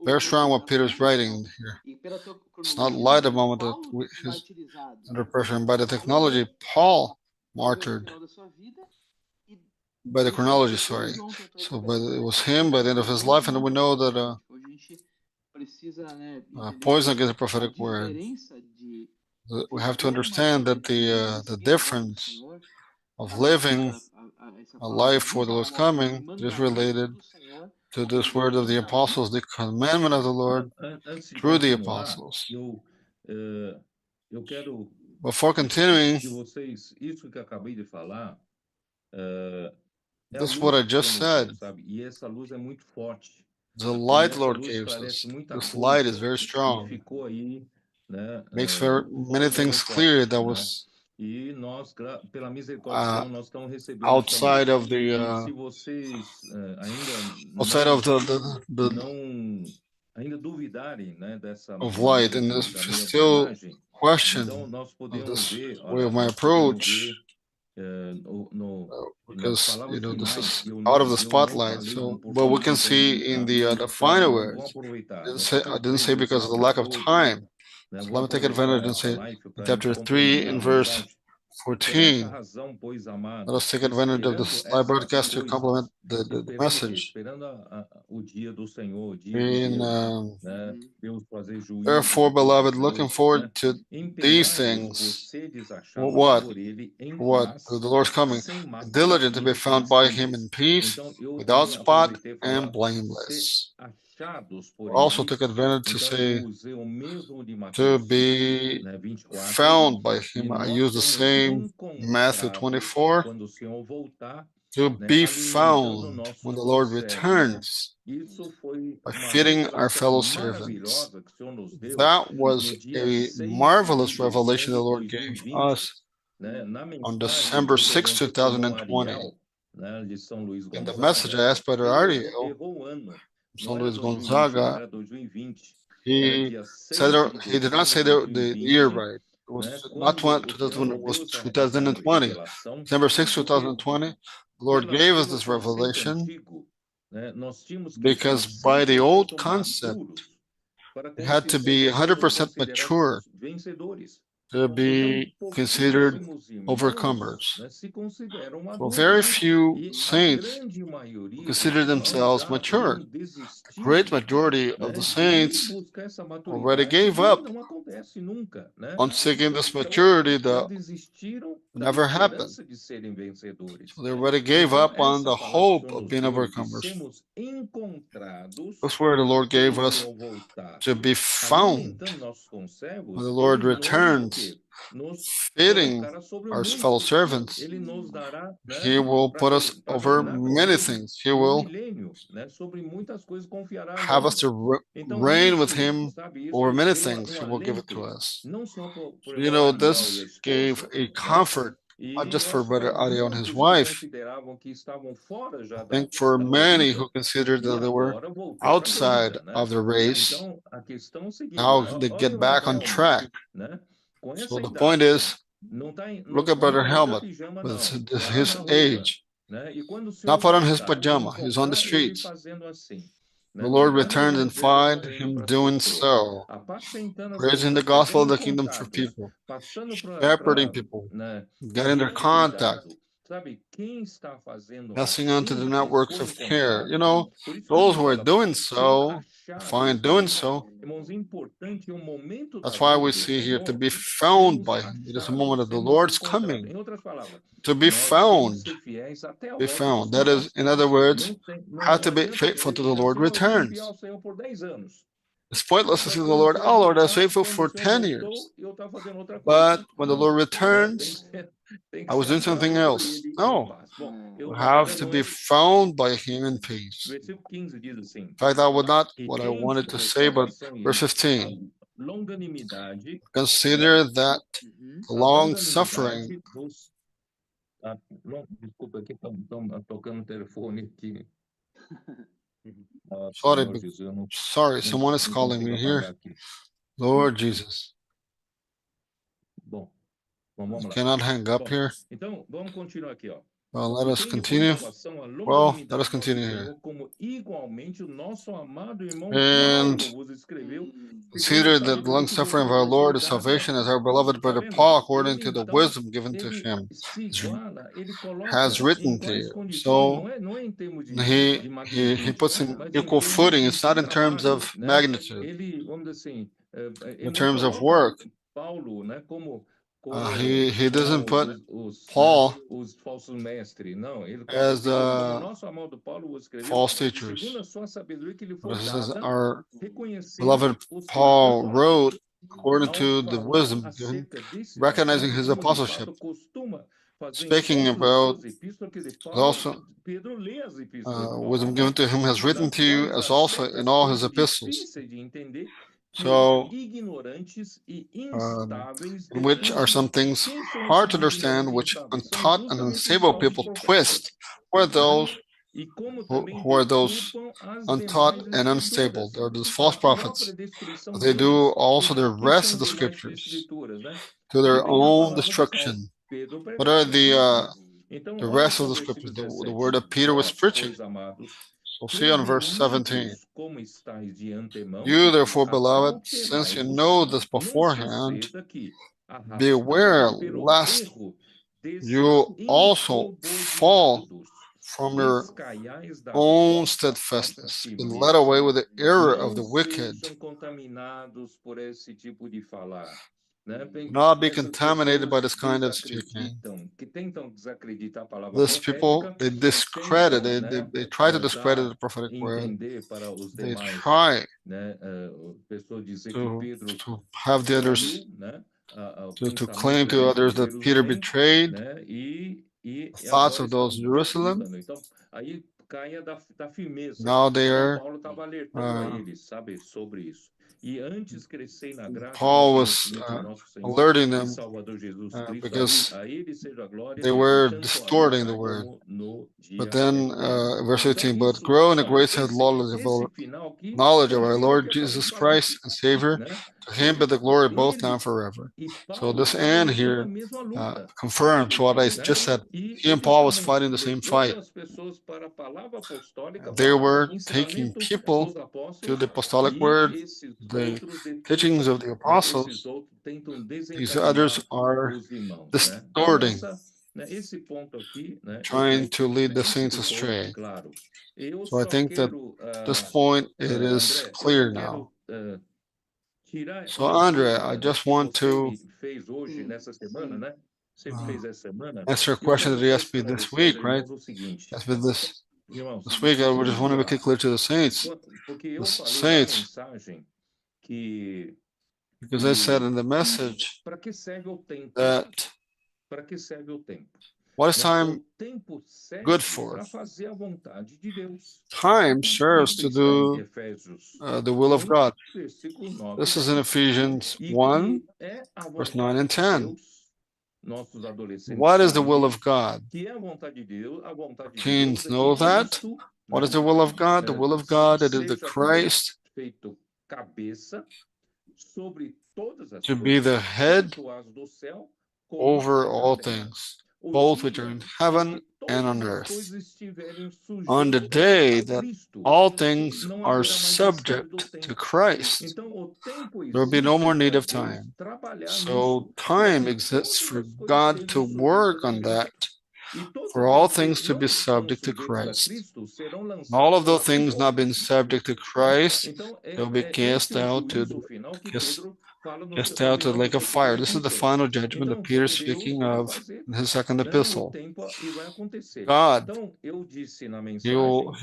very strong what Peter's writing here. It's not light a moment that he's under pressure. And by the technology, Paul martyred. By the chronology, sorry. So it was him by the end of his life, and we know that poison against the prophetic word. We have to understand that the difference of living a life for the Lord's coming is related to this word of the apostles, the commandment of the Lord through the apostles. Before continuing, this is what I just said. The light Lord gave us. This light is very strong. Makes very many things clear that was outside of the of light, and if you still question of this way of my approach, because this is out of the spotlight. So, but we can see in the final words. I didn't say because of the lack of time. So let me take advantage and say in chapter 3 in verse 14. Let us take advantage of this live broadcast to complement the message. Therefore, beloved, looking forward to these things. What? The Lord's coming. Diligent to be found by him in peace, without spot and blameless. Also took advantage to say to be found by him. I use the same Matthew 24. To be found when the Lord returns by feeding our fellow servants. That was a marvelous revelation the Lord gave us on December 6, 2020. In the message I asked Brother Ariel, São Luís Gonzaga, he did not say the year right. It was not 2020, it was 2020. December 6, 2020. The Lord gave us this revelation because by the old concept, it had to be 100% mature to be considered overcomers. So very few saints consider themselves mature. The great majority of the saints already gave up on seeking this maturity that never happened. So they already gave up on the hope of being overcomers. That's where the Lord gave us to be found when the Lord returns, feeding our fellow servants. He will put us over many things. He will have us to reign with him over many things. He will give it to us. So, this gave a comfort, not just for Brother Ariel and his wife. I think for many who considered that they were outside of the race, now they get back on track. So the point is, look at Brother Helmut with his age. Not put on his pajama, he's on the streets. The Lord returns and find him doing so, praising the gospel of the kingdom for people, shepherding people, getting their contact, passing on to the networks of care. Those who are doing so, find doing so. That's why we see here to be found by him. It is a moment of the Lord's coming. To be found. Be found. That is, in other words, have to be faithful to the Lord returns. It's pointless to see the Lord, oh Lord, I was faithful for 10 years. But when the Lord returns, I was doing something else. No. You have to be found by him in peace. In fact, that was not what I wanted to say, but verse 15. Consider that long suffering. Sorry, someone is calling me here. Lord Jesus. You cannot hang up here. Well, let us continue. Well, let us continue here. And consider that the long suffering of our Lord is salvation, as our beloved brother Paul, according to the wisdom given to him, has written to you. So he puts in equal footing. It's not in terms of magnitude, in terms of work. He doesn't put Paul as false teachers. This is our beloved Paul wrote according to the wisdom given, recognizing his apostleship, speaking about also wisdom given to him has written to you as also in all his epistles. So, in which are some things hard to understand, which untaught and unstable people twist, who are those untaught and unstable. They are those false prophets. They do also the rest of the scriptures to their own destruction. What are the rest of the scriptures? The word that Peter was preaching. So see on verse 17. You therefore, beloved, since you know this beforehand, beware lest you also fall from your own steadfastness, and led away with the error of the wicked. Not be contaminated by this kind of speaking. These people, they discredit, they try to discredit the prophetic word. They try to have the others, to claim to others that Peter betrayed the thoughts of those in Jerusalem. Now they are Paul was alerting them because they were distorting the word. But then, verse 18, but grow in the grace and knowledge of our Lord Jesus Christ and Savior. To him be the glory both now and forever. So this and here confirms what I just said. He and Paul was fighting the same fight. They were taking people to the apostolic word, the teachings of the apostles. These others are distorting, trying to lead the saints astray. So I think that at this point it is clear now. So Andre, I just want to answer a question that he asked me this week, right? Asked me this week. I just want to make it clear to the saints. Because I said in the message that what is time good for? Time serves to do the will of God. This is in Ephesians 1, verse 9 and 10. What is the will of God? Teens know that. What is the will of God? The will of God is the Christ to be the head over all things, both which are in heaven and on earth. On the day that all things are subject to Christ, there will be no more need of time. So time exists for God to work on that, for all things to be subject to Christ. And all of those things not being subject to Christ, they'll be cast out to the lake of fire. This is the final judgment that Peter is speaking of in his second epistle. God, he will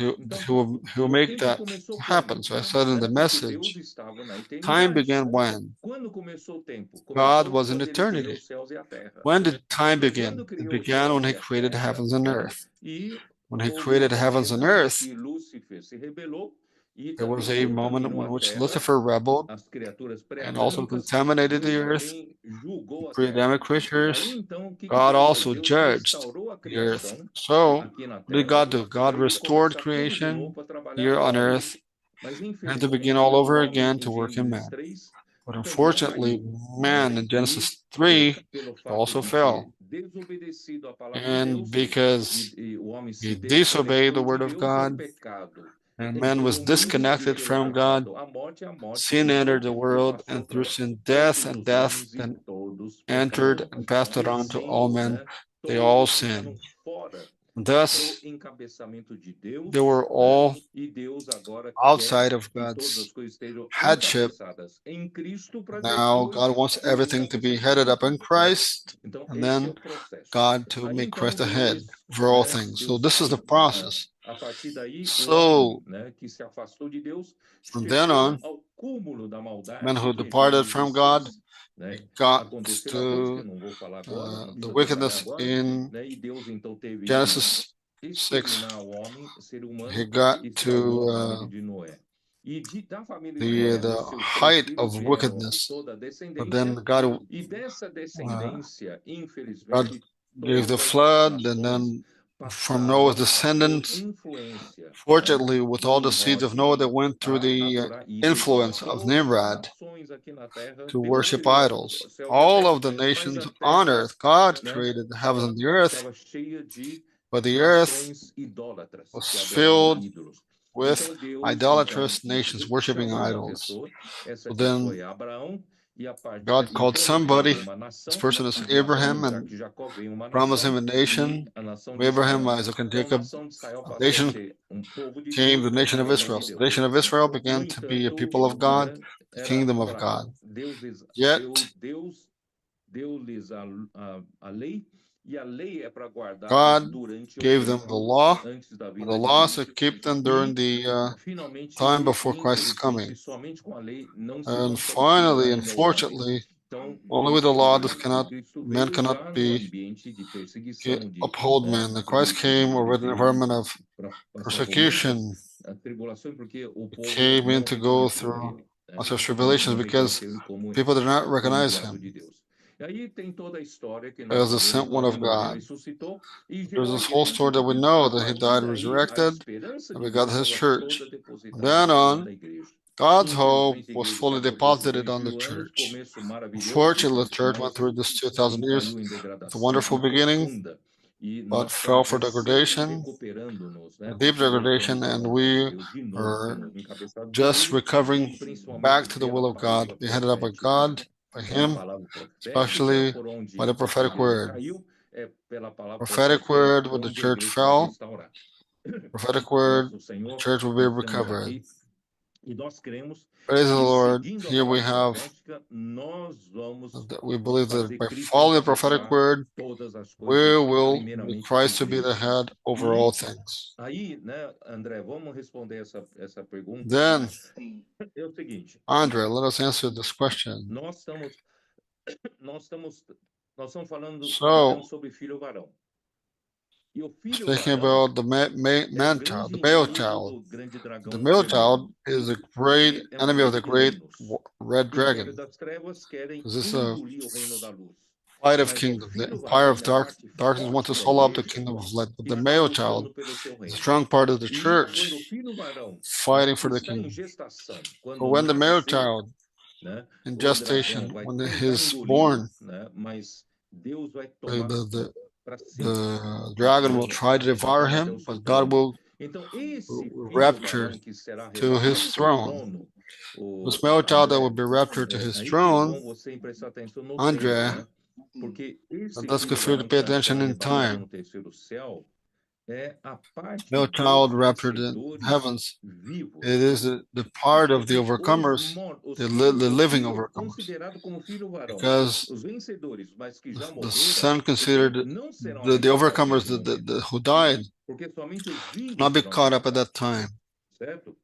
make that happen. So I said in the message, time began when? God was in eternity. When did time begin? It began when he created heavens and earth. When he created heavens and earth, there was a moment in which Lucifer rebelled and also contaminated the earth, pre-Adamic creatures. God also judged the earth. So, what did God do? God restored creation here on earth and to begin all over again to work in man. But unfortunately, man in Genesis 3 also fell. And because he disobeyed the word of God, and man was disconnected from God, sin entered the world, and through sin, death, and death then entered and passed it on to all men. They all sinned. Thus, they were all outside of God's headship. Now, God wants everything to be headed up in Christ, and then God to make Christ the head for all things. So this is the process. So, from then on, men who departed from God got to the wickedness in Genesis 6. He got to the height of wickedness. But then God gave the flood, and then from Noah's descendants. Fortunately, with all the seeds of Noah that went through the influence of Nimrod to worship idols, all of the nations on earth, God created the heavens and the earth, but the earth was filled with idolatrous nations worshiping idols. So then God called somebody, this person is Abraham, and promised him a nation. Abraham, Isaac, and Jacob, a nation came the nation of Israel. So the nation of Israel began to be a people of God, the kingdom of God. Yet, God gave them the law, and the law to keep them during the time before Christ's coming. And finally, unfortunately, only with the law man cannot uphold man. The Christ came with an environment of persecution. He came in to go through lots of tribulations because people did not recognize him as the sent one of God. There's this whole story that we know that he died, resurrected, and we got his church. From then on, God's hope was fully deposited on the church. Unfortunately, the church went through this 2,000 years with a wonderful beginning, but fell for degradation, deep degradation, and we are just recovering back to the will of God, be headed up by God, by Him, especially by the prophetic word. Prophetic word, when the church fell, prophetic word, the church will be recovered. Praise the Lord. Here we have, we believe that by following the prophetic word, we will be Christ to be the head over all things. Then, Andre, let us answer this question. So, speaking about the man child, the male child. The male child is a great enemy of the great red dragon. This is a fight of kingdoms. The empire of darkness wants to swallow up the kingdom of light. But the male child is a strong part of the church fighting for the kingdom. So when the male child in gestation, when he is born, the dragon will try to devour him, but God will rapture to his throne. The male child that will be raptured to his throne, Andre, and that's good for you to pay attention in time. Male child raptured in heavens, it is the part of the overcomers, the living overcomers, because the son considered the overcomers, who died, not be caught up at that time.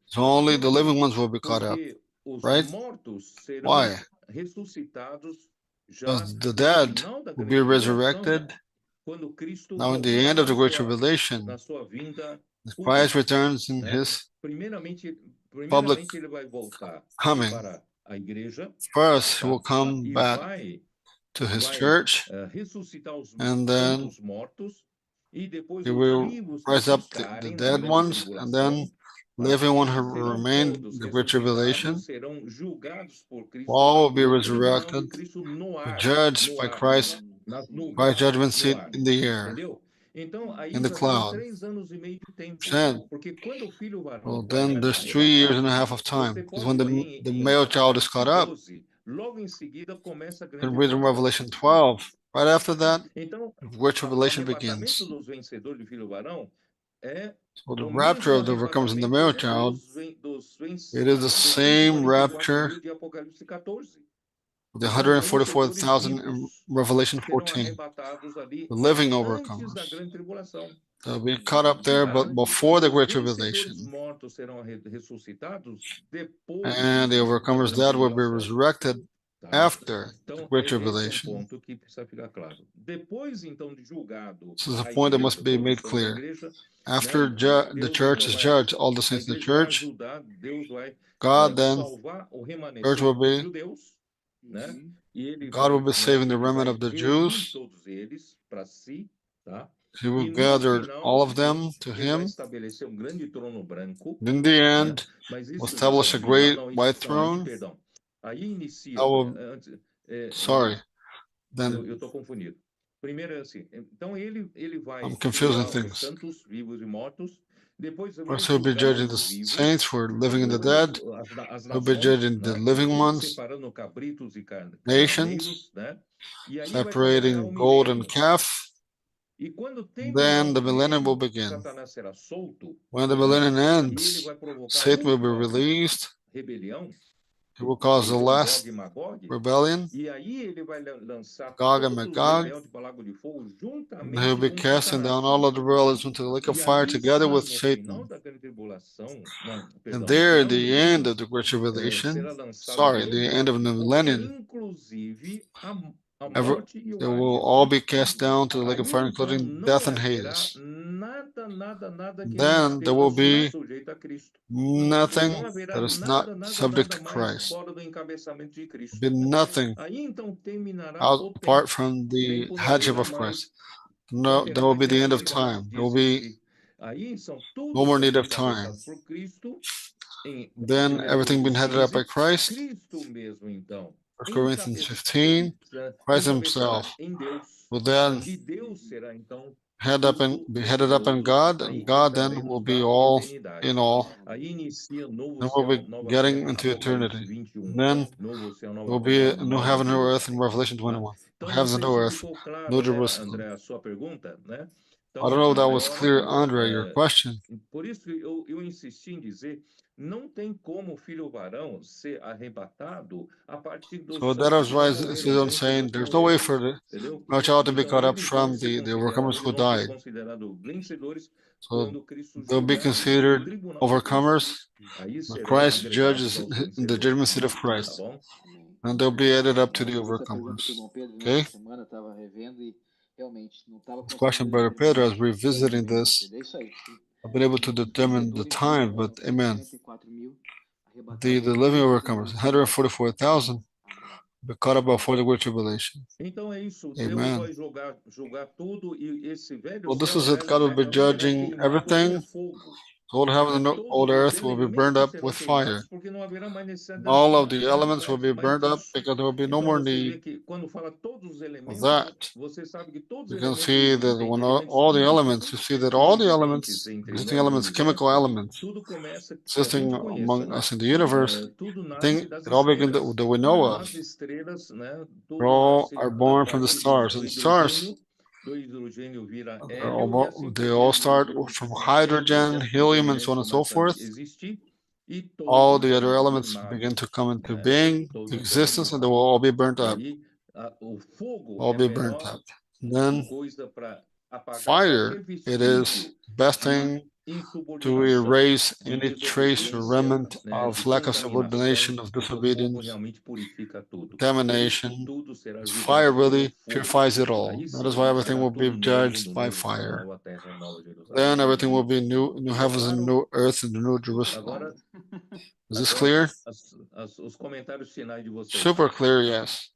So only the living ones will be caught up, right? Why? Because the dead will be resurrected. Now, in the end of the Great Tribulation, Christ returns in his public coming. First, he will come back to his church, and then he will rise up the dead ones, and then living ones who remain in the Great Tribulation. All will be resurrected, judged by Christ's judgment seat in the air, in the cloud. Well, then there's 3.5 years of time, because when the male child is caught up, and read in Revelation 12, right after that, Great Tribulation begins. So the rapture of the overcomers in the male child, it is the same rapture the 144,000 in Revelation 14, the living overcomers. They'll be caught up there, but before the Great Tribulation. And the overcomers dead will be resurrected after the Great Tribulation. This is a point that must be made clear. After the church is judged, all the saints in the church, God then, church will be, God will be saving the remnant of the Jews, He will gather all of them to him. In the end, will establish a great white throne. Then eu estou confundido. Primeiro é assim, então ele vai I'm confusing julgar os things. santos, vivos e mortos. Depois vai First, he'll be julgar judging the os vivos, saints for living and the dead. as He'll be nações, judging the living ones, separando cabritos e nations, carneiros, né? E aí separating gold and calf. E quando Then the millennium will begin. Satanás será solto, when the millennium e ends, ele vai provocar Satan will be released. rebelião. He will cause the last rebellion, E aí ele vai lançar Gog and Magog. de fogo juntamente And he'll be casting down all of the rebellions into the lake of fire together with Satan. And there, at the end of the Great Tribulation, the end of the millennium, they will all be cast down to the lake of fire, including death and Hades. Then there will be nothing that is not subject to Christ. Be nothing apart from the headship of Christ. No, that will be the end of time. There will be no more need of time. Then everything being headed up by Christ. 1 Corinthians 15, Christ himself will then be headed up in God, and God then will be all in all. Then we'll be getting into eternity. Then there will be a new heaven and new earth in Revelation 21. Heaven and new earth, New Jerusalem. I don't know if that was clear, Andre, your question. Por isso eu insisti em dizer, não tem como o filho varão ser arrebatado a partir do So that is why I'm saying there's no way for the male child to be caught up from the overcomers who died. So they'll be considered overcomers. Christ judges in the judgment seat of Christ. And they'll be added up to the overcomers. Okay? This question, Brother Pedro, as revisiting this, I've been able to determine the time, but amen. The living overcomers, 144,000, be caught up before the Great Tribulation. Amen. Well, this is it. God will be judging everything. Old heaven and old earth will be burned up with fire. All of the elements will be burned up because there will be no more need of that. You can see that when all the elements, you see that all the elements, existing elements, chemical elements, existing among us in the universe, it all begins that we know of. They all are born from the stars, and stars, they all start from hydrogen, helium, and so on and so forth. All the other elements begin to come into being, existence, and they will all be burnt up. All be burnt up. And then fire, it is best thing to erase any trace or remnant of lack of subordination, of disobedience, contamination. Fire really purifies it all. That is why everything will be judged by fire. Then everything will be new heavens and new earth and new Jerusalem. Is this clear? Super clear, yes.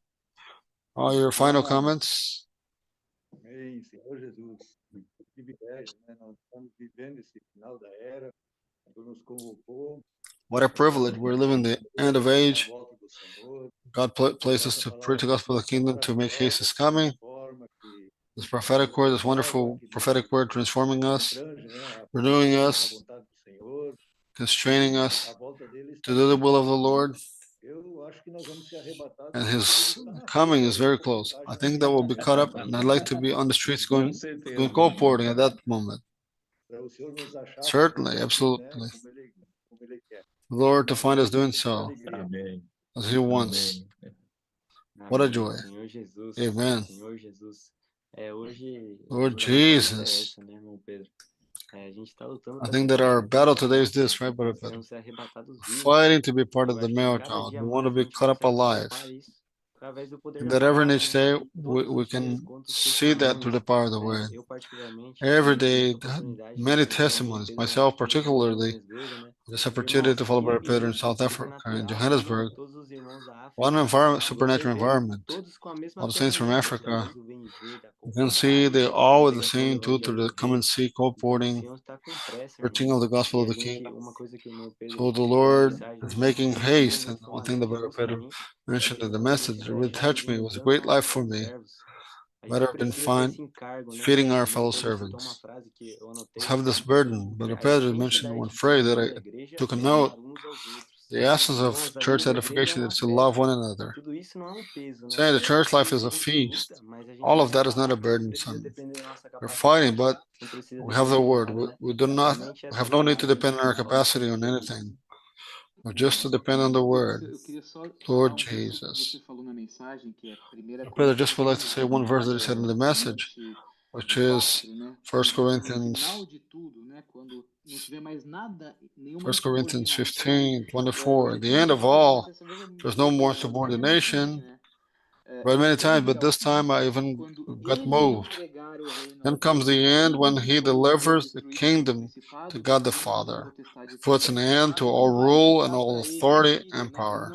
All your final comments? Amém, Senhor Jesus. Que privilégio, né? Nós estamos vivendo esse final da era. Deus nos convocou. What a privilege. We're living the end of age. God placed us to preach the gospel of the kingdom, to make haste his coming. This prophetic word, this wonderful prophetic word, transforming us, renewing us, constraining us to do the will of the Lord. And his coming is very close. I think that will be caught up, and I'd like to be on the streets going colporting at that moment. Certainly, absolutely. Lord, to find us doing so as he wants. What a joy. Amen. Lord Jesus. I think that our battle today is this, right, Brother Pedro? Fighting to be part of the male child. We want to be caught up alive. And that every each day we can see that through the power of the word. Every day, many testimonies, myself particularly, this opportunity to follow Brother Pedro in South Africa, in Johannesburg, one environment, supernatural environment. All the saints from Africa You can see they all were the same two to the come and see, co-porting, preaching of the gospel of the kingdom. So the Lord is making haste, and one thing that Brother Pedro mentioned in the message that really touched me. It was a great life for me. Better than feeding our fellow servants. Let's have this burden. Brother Pedro mentioned one phrase that I took a note. The essence of church edification is to love one another. Saying the church life is a feast. All of that is not a burdensome. We're fighting, but we have the word. We have no need to depend on our capacity on anything. But just to depend on the word. Lord Jesus. Pedro, just would like to say one verse that he said in the message, which is 1 Corinthians 15:24. At the end of all, there's no more subordination. But many times, but this time I even got moved. Then comes the end when he delivers the kingdom to God the Father. He puts an end to all rule and all authority and power.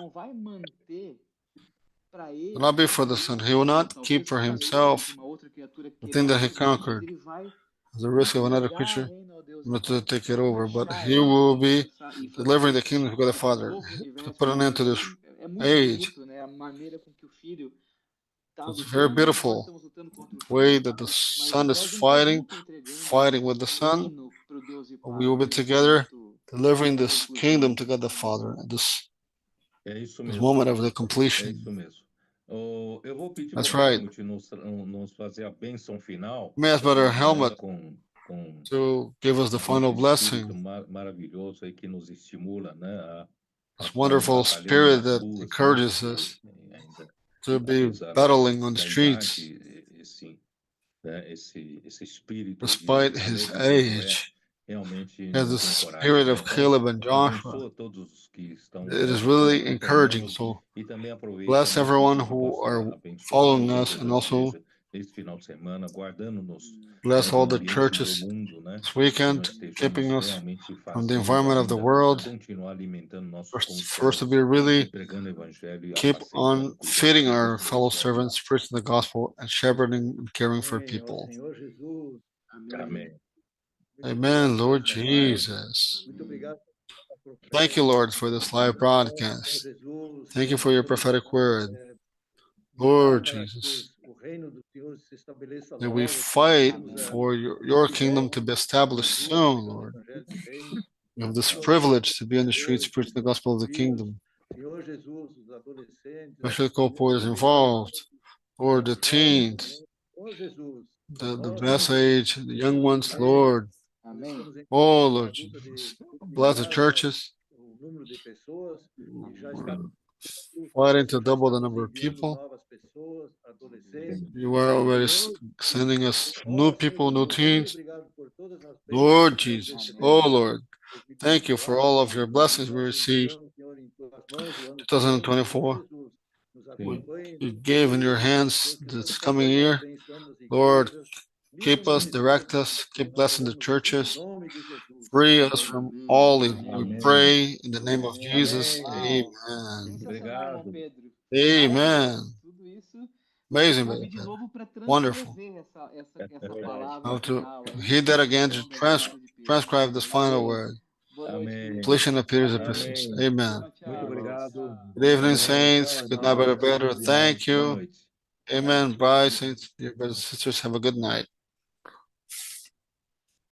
It will not be for the Son. He will not keep for himself the thing that he conquered. At the risk of another creature not to take it over, but he will be delivering the kingdom to God the Father to put an end to this age. It's very beautiful way that the Son is fighting with the Son. We will be together delivering this kingdom to God the Father at this moment of the completion. That's right. May I ask Brother Helmut to give us the final blessing. This wonderful spirit that encourages us to be battling on the streets. Despite his age, he has the spirit of Caleb and Joshua. It is really encouraging. So bless everyone who are following us, and also bless all the churches this weekend, keeping us from the environment of the world. First to be really keep on feeding our fellow servants, preaching the gospel, and shepherding and caring for people. Amen. Amen, Lord Jesus. Thank you, Lord, for this live broadcast. Thank you for your prophetic word. Lord Jesus, that we fight for your kingdom to be established soon, Lord. We have this privilege to be on the streets preaching the gospel of the kingdom. Especially co-porters involved, or the teens, the best age, the young ones, Lord. Oh, Lord Jesus. Bless the churches. Fighting to double the number of people. You are already sending us new people, new teens. Lord Jesus. Oh, Lord. Thank you for all of your blessings we received. 2024. You gave in your hands this coming year. Lord, keep us, direct us, keep blessing the churches. Free us from all evil. We pray in the name of Jesus. Amen. Amen. Amazing, wonderful. I have to hear that again to transcribe this final word. Completion appears epistles. Amen. Good evening, saints. Good night, Brother Pedro. Thank you. Amen. Bye, saints. Dear brothers and sisters, have a good night.